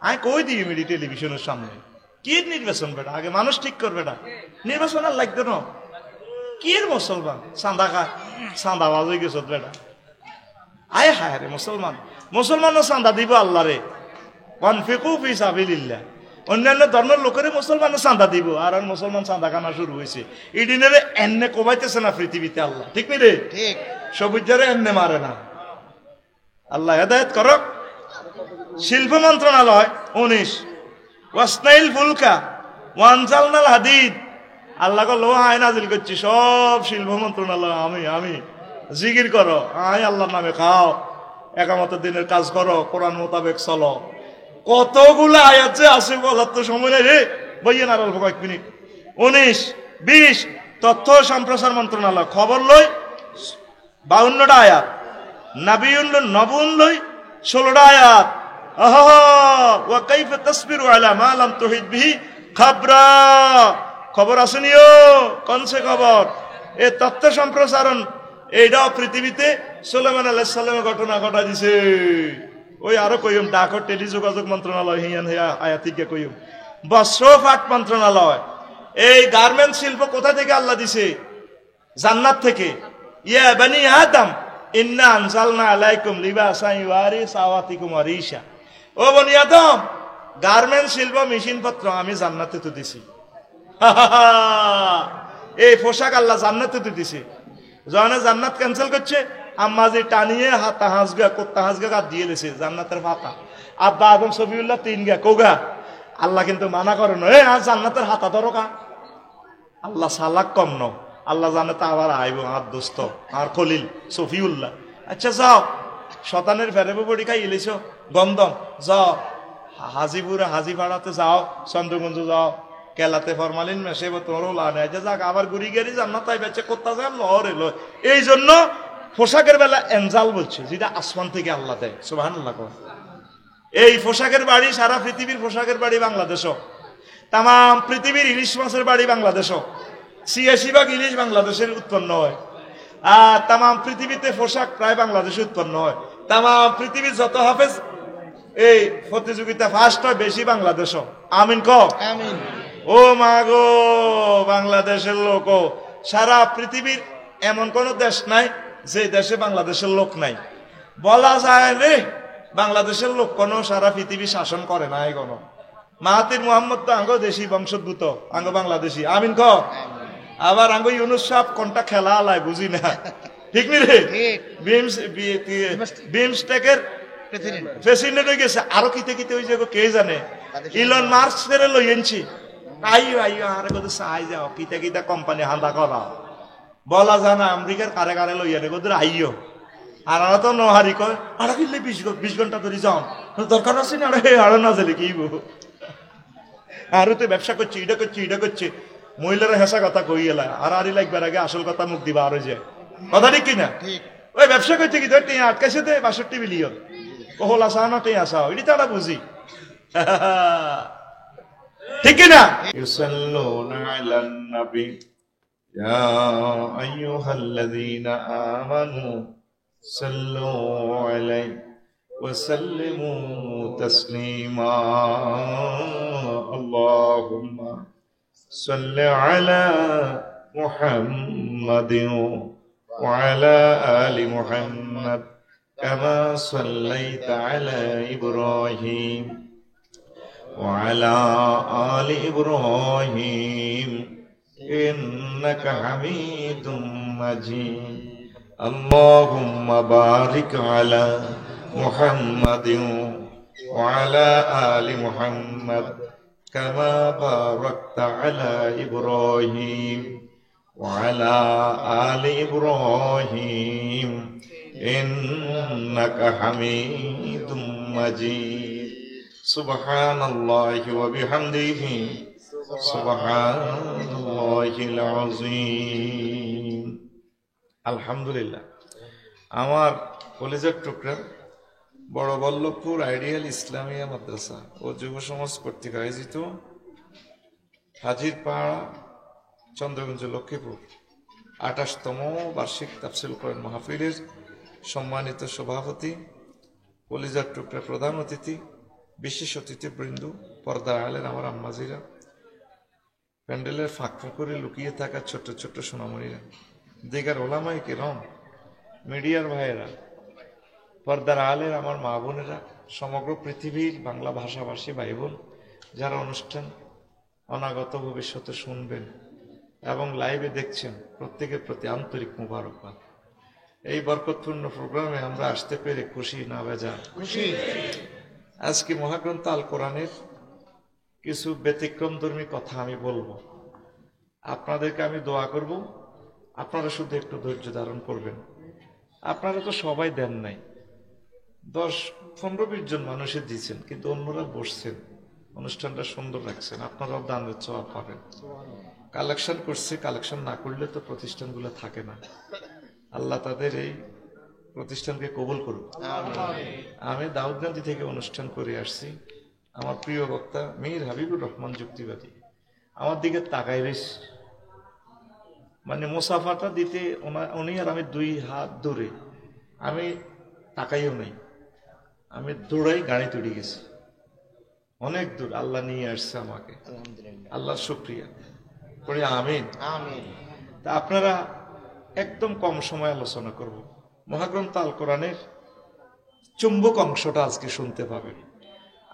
আমি কই দিই মিডি টেলিভিশনের সামনে কি নির্বাচন বেটা আগে মানুষ ঠিক করবে না নির্বাচন আর লাগতো না কি মুসলমান চাঁদা খা চাঁদা বাজ হয়ে গেছ বেটা। আয় হায় রে মুসলমান মুসলমানও চাঁদা দিব আল্লাহ রে কনফিকু ফি সাবিলিল্লাহ। অন্যান্য ধর্মের লোকের মুসলমান চাঁদা দিব আর মুসলমান চাঁদা খানা শুরু হয়েছে। এই দিনের এনে কমাইতেছে না পৃথিবীতে আল্লাহ ঠিক নি রে ঠিক সবুজারে এনে মারে না আল্লাহ হেদায়েত করক। শিল্প মন্ত্রণালয় 19 ওয়াসনাইল ফুলকা ওয়ানজালনাল হাদিদ আল্লাহ কো লোহা আয় নাজিল করছি সব শিল্প মন্ত্রণালয় আমি জিকির করো আয় আল্লাহর নামে খাও একামত দিনের কাজ করো কোরআন মোতাবেক চলো। কতগুলো আয়াত যে আছে বলার তো সময় নেই রে বইয়েন আর অল্প কয়েক মিনিট। 19-20 তথ্য সম্প্রচার মন্ত্রণালয় খবর লই 52টা আয়াত, নাবিউন নবুন লই 16টা আয়াত। ওয়া কাইফা তাসবিরু আলা মা লাম তুহিত বিহি খাবরা খবর আসেনিও কোনসে খবর এ তথ্য সম্প্রসারণ এইটাও পৃথিবীতে সুলাইমান আলাইহিস সালামের ঘটনা ঘটা দিছে। ওই আরো কইম ডাক টেলিযোগাযোগ মন্ত্রণালয় হিয়ান হিয়া আয়াতিকে কইম বস্ত্র পাট মন্ত্রণালয়। এই গার্মেন্ট শিল্প কোথা থেকে আল্লাহ দিছে জান্নাত থেকে। ইয়া বানি আদম ইন্না আনজালনা আলাইকুম লিবাসান ইউয়ারি সাওয়াতিকুম ওয়ারিশা। ও বনি আদম গার্মেন্ট শিল্প মেশিন পত্র আমি জান্নাতে তো দিছি। এই পোশাক আল্লাহ জান্নাতে তো দিছে। যখন জান্নাত ক্যান্সেল করছে আম্মা যে টানিয়ে হাতা হাঁসগা কোত্তা হাঁসগা গাছ দিয়ে দিছে জান্নাতের পাতা। আব্বা আদম সফিউল্লাহ 3 গা কোগা আল্লাহ কিন্তু মানা করে না আর জান্নাতের হাতা ধরো কা। আল্লাহ সালাক কম ন আল্লাহ জানে তা আবার আইব আর দোস্ত আর খলিল সফিউল্লাহ। আচ্ছা যাও শতানের ফেরেবো বড়ি খাই ইলিছ গমদম যাও হাজিপুরে হাজিপাড়াতে যাও চন্দ্রগঞ্জ যাও কেলাতে ফরমালিন মেশে তোর লানে যাক আবার ঘুরি গেরি জান্নাত তাই বেঁচে কোত্তা যায় লহরে লয়। এই জন্য পোশাকের বেলা এনজাল বলছে যেটা আসমান থেকে আল্লাহ দেয় সুবহানাল্লাহ। এই পোশাকের বাড়ি সারা পৃথিবীর পোশাকের বাড়ি বাংলাদেশও, তাম পৃথিবীর ইলিশ মাছের বাড়ি বাংলাদেশও, 86% ইলিশ বাংলাদেশের উৎপন্ন হয়। আর তাম পৃথিবীতে পোশাক প্রায় বাংলাদেশে উৎপন্ন হয়। তাম পৃথিবীর যত হাফেজ এই প্রতিযোগিতা ফার্স্ট হয় বেশি বাংলাদেশও। আমিন ক আমিন। ও মা গো বাংলাদেশের লোক সারা পৃথিবীর এমন কোন দেশ নাই যে দেশে বাংলাদেশের লোক নাই। বলা যায় রে বাংলাদেশের লোক কোন সারা পৃথিবী শাসন করে না। কোনো মাহাতির মোহাম্মদ তো আঙ্গ দেশি বংশোদ্ভূত আঙ্গ বাংলাদেশি। আমিন ক। আবার আঙ্গ ইউনুস সাহেব কোনটা খেলা আলায় বুঝি না ঠিক নি রে। বিমস্টেকের প্রেসিডেন্ট হয়ে গেছে আরো কিতে কিতে হয়ে যাবো কে জানে। ইলন মাস্ক ফেরে লই আনছি আইও আইও আর কত চাই যাও কিতা কিতা কোম্পানি হান্দা করা বলা জানা আমেরিকার কারে কারে লই আনে কত আইও আর তো নহারি কয় আর কিনলে 20 ঘন্টা ধরে যাও দরকার আছে না আরো না জেলে কি আরো তো ব্যবসা করছে এটা করছে মহিলারা হেসা কথা কই এলা আর আরই লাগবার আগে আসল কথা মুখ দিবা আরো যায় কথা ঠিক কিনা? ওই ব্যবসা করতে কি ধর টিয়া আটকাইছে দে ৬২ বিলিয়ন কহল আসা না টিয়া আসা এটি তারা বুঝি ঠিক কিনা? ইউসাল্লুনা আলান নবী ইয়া আইয়ুহাল্লাযীনা আমানু সাল্লু আলাইহি ওয়া সাল্লিমু তাসলিমা আল্লাহুম্মা সাল্লি আলা মুহাম্মাদিন ওয়া আলা আলি মুহাম্মাদ কামা সাল্লাইতা আলা ইব্রাহিম وعلى آل إبراهيم إنك حميد مجيد اللهم بارك على محمد وعلى آل محمد كما باركت على إبراهيم وعلى آل إبراهيم إنك حميد مجيد সুবহানাল্লাহি ওয়া বিহামদিহি সুবহানাল্লাহিল আযীম। আলহামদুলিল্লাহ। আমার কলেজের টুকরা বড় বল্লভপুর আইডিয়াল ইসলামিয়া মাদ্রাসা ও যুব সমাজ কর্তৃক আয়োজিত হাজিরপাড়া চন্দ্রগঞ্জ লক্ষ্মীপুর ২৮তম বার্ষিক তাফসীর কোরআন মাহফিলের সম্মানিত সভাপতি, কলেজের টুকরা প্রধান অতিথি, বিশেষ অতিথিবৃন্দ, পর্দার আড়ালের আমার আম্মাজিরা, প্যান্ডেলের ফাঁক করে লুকিয়ে থাকা ছোট্ট ছোট্ট সোনামণিরা, দিগার ওলামায়ে কেরাম, মিডিয়ার ভাইয়েরা, পর্দার আড়ালের আমার মা বোনেরা, সমগ্র পৃথিবীর বাংলা ভাষাভাষী ভাই বোন যারা অনুষ্ঠান অনাগত ভবিষ্যতে শুনবেন এবং লাইভে দেখছেন, প্রত্যেকের প্রতি আন্তরিক মুবারকবাদ। এই বরকতপূর্ণ প্রোগ্রামে আমরা আসতে পেরে খুশি না বেজার? খুশি। আজকে মহাগ্রন্থ আল কোরআনের কিছু ব্যতিক্রমধর্মী কথা আমি বলবো, আপনাদেরকে আমি দোয়া করব, আপনারা শুধু একটু ধৈর্য ধারণ করবেন। আপনারা তো সবাই দেন নাই, ১০-১৫-২০ জন মানুষের দিয়েছেন, কিন্তু অন্যরা বসছেন, অনুষ্ঠানটা সুন্দর রাখছেন, আপনারাও দানের জবাব পাবেন। কালেকশন করছে, কালেকশন না করলে তো প্রতিষ্ঠানগুলো থাকে না। আল্লাহ তাদের এই প্রতিষ্ঠানকে কবুল করুক। আমি দাউদকান্দি থেকে অনুষ্ঠান করে আসছি। আমার প্রিয় বক্তা মীর হাবিবুর রহমান যুক্তিবাদী আমার দিকে তাকাই বেশ, মানে মুসাফাটা দিতে উনি আর আমি ২ হাত দূরে, আমি তাকাইও নাই, আমি দৌড়াই গাড়ি তুলে গেছি অনেক দূর। আল্লাহ নিয়ে আসছে আমাকে, আল্লাহর শুকরিয়া করি। আমিন। তা আপনারা একদম কম সময় আলোচনা করব। মহাগ্রন্থ আল কোরআনের চুম্বক অংশটা আজকে শুনতে পাবেন।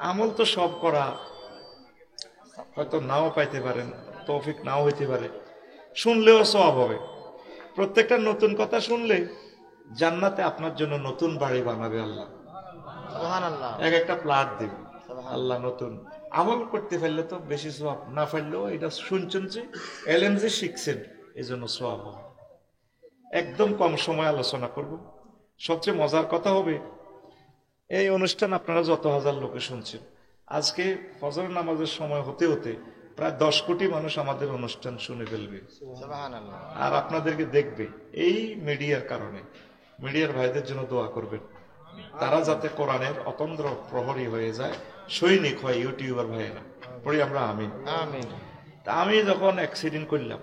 আমল তো সব করা হয়তো নাও পাইতে পারেন, তৌফিক নাও হইতে পারে, শুনলেও সওয়াব হবে। প্রত্যেকটা নতুন কথা শুনলে জান্নাতে আপনার জন্য নতুন বাড়ি বানাবে আল্লাহ, সুবহানাল্লাহ। একটা প্লট দেবে আল্লাহ নতুন। আমল করতে পারলে তো বেশি সওয়াব, না পারলেও এটা শুনছেন যে এলেন যে শিখছেন, এই জন্য সওয়াব হবে। একদম কম সময় আলোচনা করব। সবচেয়ে মজার কথা হবে, এই অনুষ্ঠান আপনারা যত হাজার লোকে শুনছেন, আজকে ফজর নামাজের সময় হতে হতে প্রায় ১০ কোটি মানুষ আমাদের অনুষ্ঠান শুনে ফেলবে আর আপনাদেরকে দেখবে। এই মিডিয়ার কারণে মিডিয়ার ভাইদের জন্য দোয়া করবেন, তারা যাতে কোরআনের অতন্দ্র প্রহরী হয়ে যায়, সৈনিক হয় ইউটিউবার ভাইয়েরা। পড়ি আমরা আমিন। তা আমি যখন অ্যাক্সিডেন্ট করলাম,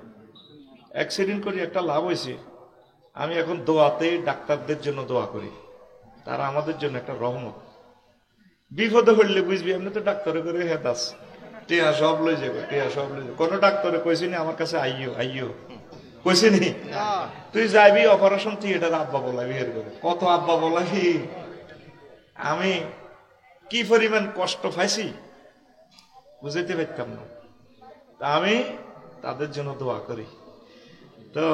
অ্যাক্সিডেন্ট করি একটা লাভ হয়েছে, আমি এখন দোয়াতেই ডাক্তারদের জন্য দোয়া করি, তারা আমাদের জন্য একটা রহমত। বিপদে হইলে বুঝবি, এমনি তো ডাক্তারে করে হেদাস টিয়া সব লই যাবে, টিয়া সব লই যাবে। কোনো ডাক্তারে কইছিনি আমার কাছে আইও আইও, কইছিনি তুই যাবি অপারেশন থিয়েটার, আব্বা বলাবি, এর করে কত আব্বা বলাবি। আমি কি পরিমাণ কষ্ট পাইছি বুঝাইতে পারতাম না। তা আমি তাদের জন্য দোয়া করি। তো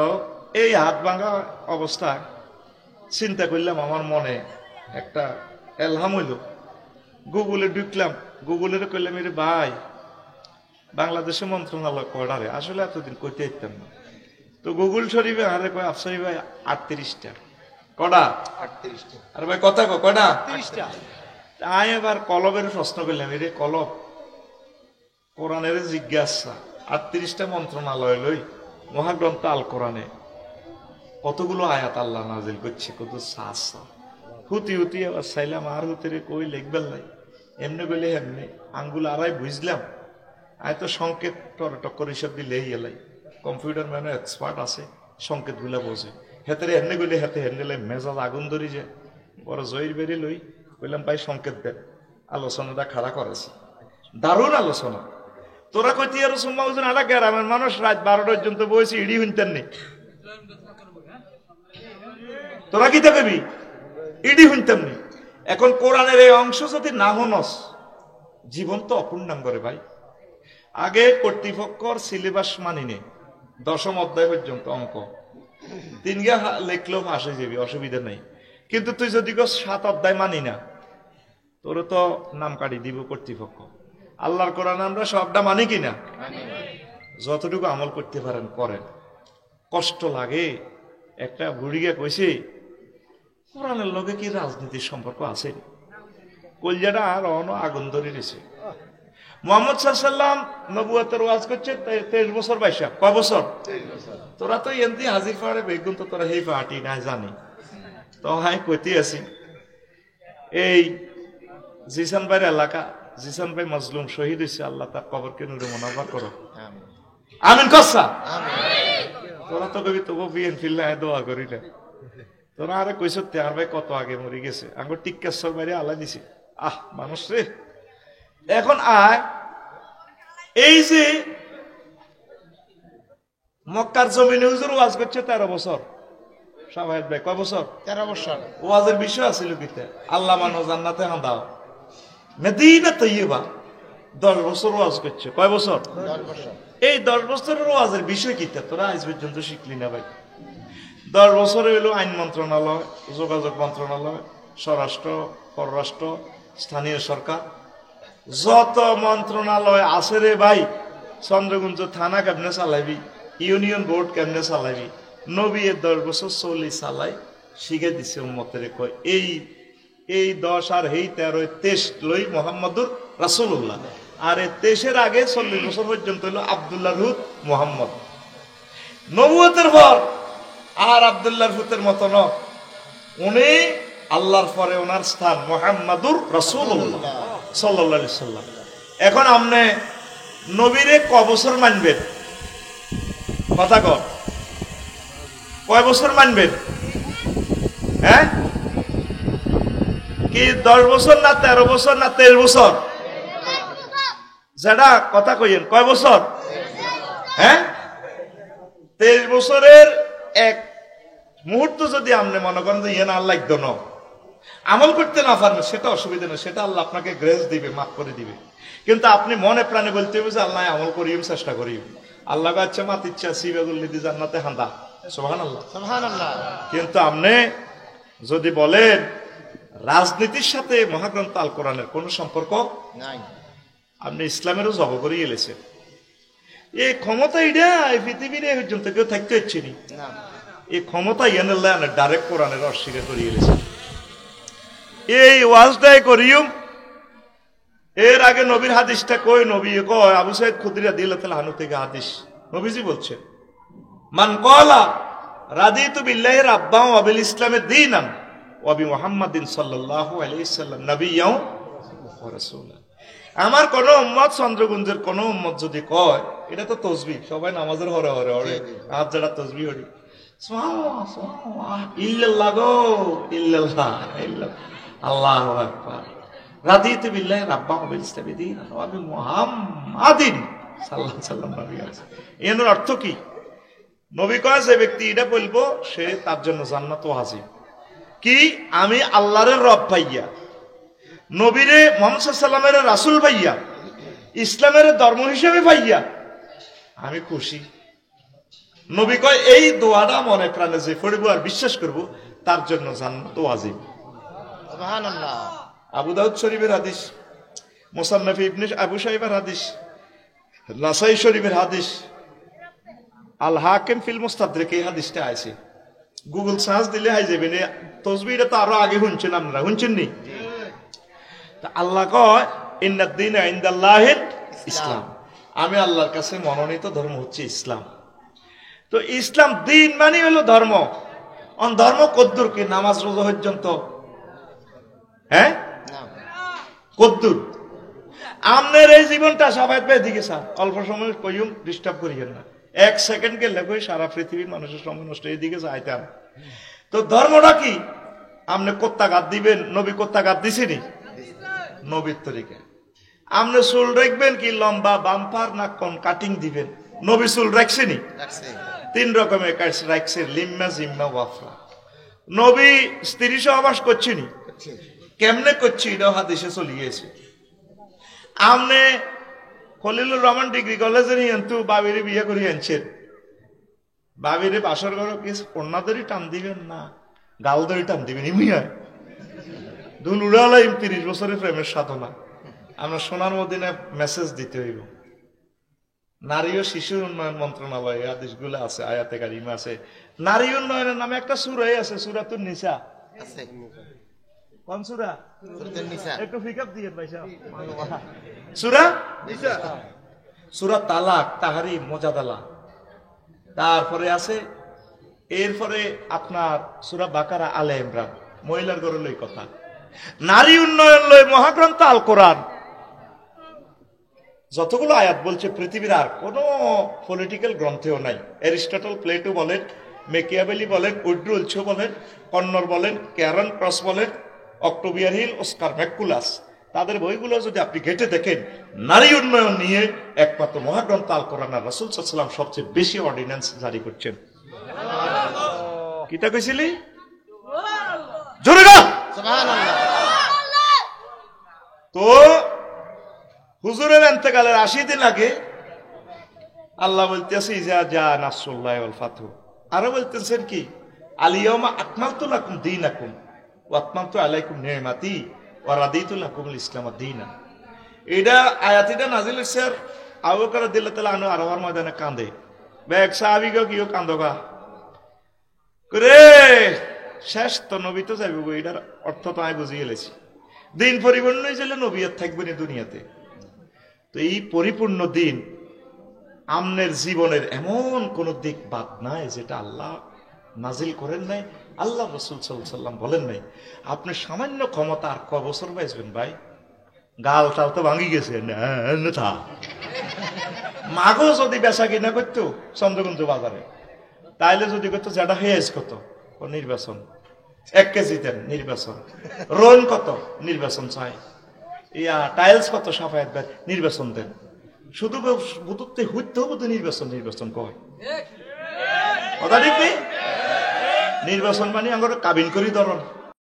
এই হাত ভাঙা অবস্থায় চিন্তা করলাম, আমার মনে একটা এলহাম হইল, গুগলে ঢুকলাম, গুগলের কইলাম, এর ভাই বাংলাদেশে মন্ত্রণালয় কয়টারে, আসলে এতদিন কইতে দিতাম না। তো গুগল শরীফে আরে কয় আফসারি ভাই ৩৮টা। কটা? ৩৮টা। আরে ভাই কথা কয়টা? ৩৮টা। আমি এবার কলবের প্রশ্ন করলাম, এর কলব কোরআনের জিজ্ঞাসা ৩৮টা মন্ত্রণালয় লই মহাগ্রন্থ আল কোরআনে কতগুলো আয়াত আল্লাহ নাজিল করছে, কত সাসা হুতি হুতি আবার চাইলাম আর হুতিরে কই লিখবেল নাই, এমনি বলে এমনি আঙ্গুল আড়াই বুঝলাম। আয় তো সংকেত টকর হিসাব দিলে এলাই কম্পিউটার ম্যানও এক্সপার্ট আছে, সংকেত গুলা বোঝে। হেতেরে এমনি গেলে হাতে হেন্ডেলে মেজাজ আগুন ধরি যে বড় জয়ীর বেরি লই বললাম ভাই সংকেত দেন। আলোচনাটা খাড়া করেছে, দারুণ আলোচনা। তোরা কইতি আর সুম্মা ওজন আলা গ্রামের মানুষ রাত 12টা পর্যন্ত বসে ইডি শুনতেন নি, তোরা কি থাকবি ইডি শুনতাম নি। এখন কোরআনের এই অংশ যদি না হনস জীবন তো অপূর্ণাঙ্গ রে ভাই। আগে কর্তৃপক্ষর সিলেবাস মানি নে, 10ম অধ্যায় পর্যন্ত অঙ্ক 3 গা লিখলেও ফাঁসে যাবি, অসুবিধা নেই। কিন্তু তুই যদি 7 অধ্যায় মানি না, তোর তো নাম কাটি দিব কর্তৃপক্ষ। আল্লাহর কোরআন আমরা সবটা মানি কিনা, যতটুকু আমল করতে পারেন করেন। কষ্ট লাগে। একটা বুড়িকে কইছে কোরআনের লগে কি রাজনীতির সম্পর্ক আছে? কলজাটা আর আগুন ধরে রয়েছে। মুহাম্মদ সাল্লাল্লাহু আলাইহি ওয়াসাল্লাম নবুয়তের ওয়াজ করছে 23 বছর বয়সে। কয় বছর? তোরা তো এমনি হাজির পাড়ে বেগুন তো তোরা এই পার্টি না জানি তো হাই কইতে আছি। এই জিসান ভাইয়ের এলাকা, জিসান ভাই মাজলুম শহীদ হয়েছে, আল্লাহ তার কবরকে নূরে মুনাওয়ার করো, আমিন কসা। তোরা তো কবি তবু বিএনপি লাই দোয়া করি না। তোরা আরে কইছ আর ভাই কত আগে মরে গেছে, আঙ্গুর টিক্কেশ্বর বাইরে আল্লাহ দিছে। আহ মানুষ রে। এখন আয় এই যে মক্কার জমিনে হুজুর ওয়াজ করছে 13 বছর। শাহেদ ভাই কয় বছর? 13 বছর। ওয়াজের বিষয় আছিল কিতে আল্লাহ মানো জান্নাতে হাঁদাও। মদিনা তৈয়বা 10 বছর ওয়াজ করছে। কয় বছর? 10 বছর। এই 10 বছরের ওয়াজের বিষয় কিতে তোরা আজ পর্যন্ত শিখলি না ভাই। 10 বছরে হলো আইন মন্ত্রণালয়, যোগাযোগ মন্ত্রণালয়, স্বরাষ্ট্র, পররাষ্ট্র, স্থানীয় সরকার, যত মন্ত্রণালয় আছে রে ভাই। চন্দ্রগুঞ্জ থানা কেমনে চালাইবি, ইউনিয়ন বোর্ড কেমনে চালাইবি, নবী 10 বছর 40 চালাই শিখে দিছে উম্মতের। কয় এই 10 আর এই 13 23 লই মোহাম্মদুর রাসূলুল্লাহ। আর এই 23-এর আগে 40 বছর পর্যন্ত হলো আব্দুল্লাহ রুত মোহাম্মদ। নবুয়তের পর আর আব্দুল্লাহ রুতের মতো ন, উনি আল্লাহর পরে ওনার স্থান মুহাম্মাদুর রাসূলুল্লাহ সাল্লাল্লাহু আলাইহি সাল্লাম। এখন আপনি নবীরে ক বছর মানবেন? কথা কর, কয় বছর মানবেন? হ্যাঁ কি 10 বছর না 13 বছর না 23 বছর? যেটা কথা কইেন, কয় বছর? হ্যাঁ 23 বছরের এক মুহূর্ত যদি আপনি মনে করেন যে ইয়ে না লাগতো না, আমল করতে না পারবেন, সেটা অসুবিধা নেই, সেটা আল্লাহ আপনাকে গ্রেস দিবে, মাফ করে দিবে। কিন্তু আপনি মনে প্রাণে বলতে হবে যে আল্লাহ আমল করিম, চেষ্টা করি। আল্লাহ আচ্ছা মাত ইচ্ছা সিবেগুল্লিদি জান্নাতে হান্দা, সুবহানাল্লাহ সুবহানাল্লাহ। কিন্তু আপনি যদি বলেন রাজনীতির সাথে মহাগ্রন্থ আল কোরআনের কোন সম্পর্ক নাই, আপনি ইসলামেরও জব করে এলেছেন। এই ক্ষমতা এটা এই পৃথিবীর পর্যন্ত কেউ থাকতে হচ্ছে না। এই ক্ষমতা ইয়ানুল্লাহ ডাইরেক্ট কোরআনের অস্বীকার করে এলেছেন। এই ওয়াজটাই করিম। এর আগে নবীর হাদিসটা কই, নবী কয় আবু সাইদ খুদরি রাদিয়াল্লাহু তাআলা আনহু থেকে হাদিস, নবীজি বলছেন মান ক্বালা রাদিতু বিল্লাহি রাব্বান ওয়া বিল ইসলামি দীনান ওয়া বি মুহাম্মাদিন সাল্লাল্লাহু আলাইহি সাল্লাম নাবিয়্যাও ওয়া রাসূলা। আমার কোন উম্মত, চন্দ্রগুঞ্জের কোন উম্মত যদি কয়, এটা তো তাসবিহ, সবাই নামাজের হরে হরে হরে হাত যারা তাসবিহ হরি সুবহানাল্লাহ সুবহানাল্লাহ ইল্লাল্লাহ গো ইল্লাল্লাহ ইল্লাল্লাহ আল্লাহু আকবার রাদিতু বিল্লাহি রাব্বান ওয়া বিল ইসলামি দীনান ওয়া বি মুহাম্মাদিন সাল্লাল্লাহু আলাইহি সাল্লাম নাবিয়্যাও। এর অর্থ কি? নবী কয় যে ব্যক্তি এটা বলবো সে তার জন্য জান্নাত ওয়াজিব। কি? আমি আল্লাহর রব ভাইয়া, নবীরে মুহাম্মদ সাল্লাল্লাহু আলাইহি সাল্লামের রাসূল ভাইয়া, ইসলামের ধর্ম হিসেবে ভাইয়া আমি খুশি। নবী কয় এই দোয়াটা মনে প্রাণে যে পড়ব আর বিশ্বাস করব তার জন্য জান্নাত ওয়াজিব। সুবহানাল্লাহ। আবু দাউদ শরীফের হাদিস, মুসান্নাফ ইবনে আবু শাইবার হাদিস, নাসাই শরীফের হাদিস, আল হাকিম ফিল মুস্তাদরিক এই হাদিসটা আছে। গুগল সার্চ দিলে হাই যাবেন। তাসবিহটা তো আরো আগে শুনছেন আপনারা, শুনছেন নি? আল্লাহ কয় ইন্নাদ দীনা ইনদাল্লাহিল ইসলাম, আমি আল্লাহর কাছে মনোনীত ধর্ম হচ্ছে ইসলাম। তো ইসলাম দিন মানে হলো ধর্ম, ধর্ম কদ্দুর কি নামাজ রোজা পর্যন্ত? হ্যাঁ কদ্দুর? আপনার এই জীবনটা সবাই এদিকে স্যার অল্প সময় কইম ডিস্টার্ব করিয়েন না, 1 সেকেন্ড গেলে কই সারা পৃথিবীর মানুষের সময় নষ্ট, এইদিকে যাইতাম। তো ধর্মটা কি? আপনি কোত্তা গাদ দিবেন, নবী কোত্তা গাদ দিছেনি নবীর তরিকা। আপনি চুল রাখবেন কি লম্বা বাম্পার না কোন কাটিং দিবেন? নবী চুল রাখছেনি 3 রকমের রাখছে, লিম্মা জিম্মা ওয়াফরা। নবী স্ত্রী সহবাস করছেনি, কেমনে করছি এটা হাদিসে চলে গিয়েছে। আপনি খলিলুর রহমান ডিগ্রি কলেজে কিন্তু বাবিরে বিয়ে করে আনছেন, বাবিরে বাসর ঘর কি কন্যাদেরই টান দিবেন না গালদেরই টান দিবেন? ইমিয়া দুল উড়ালাম 30 বছরের প্রেমের সাধনা। আমরা সোনার মদিনে মেসেজ দিতে হইব। নারী ও শিশু উন্নয়ন মন্ত্রণালয় আদেশগুলো আছে, আয়াতে কারিমা আছে। নারী উন্নয়নের নামে একটা সূরাই আছে, সূরাতুন নিসা। কোন সূরা? একটু পিকআপ দিয়ে ভাই সাহেব। সূরা নিসা, সূরা তালাক, তাহরিম, মুজাদালা। তারপরে আছে এরপরে আপনার সূরা বাকারা, আলে ইমরান, মহিলার গড়ে লই কথা। নারী উন্নয়ন লই মহাগ্রন্থ আল কোরআন যতগুলো আয়াত বলছে পৃথিবীর আর কোন পলিটিক্যাল গ্রন্থেও নাই। অ্যারিস্টটল, প্লেটো বলেন, মেকিয়াভেলি বলেন, উড্রুলছো বলেন, কন্নর বলেন, ক্যারন ক্রস বলেন, অক্টোবিয়ার হিল, অস্কার ম্যাকুলাস, তাদের বইগুলো যদি আপনি ঘেটে দেখেন, নারী উন্নয়ন নিয়ে একমাত্র মহাগ্রন্থ আল কোরআন আর রাসূল সাল্লাল্লাহু আলাইহি ওয়াসাল্লাম সবচেয়ে বেশি অর্ডিন্যান্স জারি করছেন। কিটা কইছিলি? জোরে গা সুবহানাল্লাহ। তো হুজুরের ইন্তেকালের 80 দিন আগে আল্লাহ বলতেছে ইজা জা নাসরুল্লাহি ওয়াল ফাতহু, আরো বলতেছেন কি আল ইয়াউমা আকমালতু লাকুম দীনাকুম ওয়া আতমামতু আলাইকুম নি'মাতি ওয়া রাদিতু লাকুমুল ইসলাম দীনান। এটা আয়াতটা নাজিল হইছে আবু বকর রাদিয়াল্লাহু তাআলা আনহু আরওয়ার ময়দানে কাঁদে, বেক সাহাবীগো কিও কান্দোগা করে শেষ তো নবী তো যাইব, এটার অর্থ তো আমি বুঝিয়ে গেছি। দিন পরিপূর্ণ হয়েছিল নবী আর থাকবেন দুনিয়াতে। তো এই পরিপূর্ণ দিন আমনের জীবনের এমন কোন দিক বাদ নাই যেটা আল্লাহ নাজিল করেন নাই, আল্লাহ রাসূল সাল্লাল্লাহু আলাইহি ওয়াসাল্লাম বলেন নাই। আপনি সামান্য ক্ষমতা আর ক বছর বাঁচবেন ভাই? গাল টাল তো ভাঙি গেছে না। মাগো যদি বেচা কিনা করতো চন্দ্রগঞ্জ বাজারে, তাইলে যদি করতো যেটা হেজ কত নির্বাচন, 1 কেজি দেন নির্বাচন, রোন কত নির্বাচন চাই, ইয়া টাইলস কত সাফায়াত দেন নির্বাচন দেন, শুধু বুতুতে হইতেও বুধ নির্বাচন নির্বাচন কয় কথা ঠিক নেই। নির্বাচন মানে আমার কাবিন করি ধরন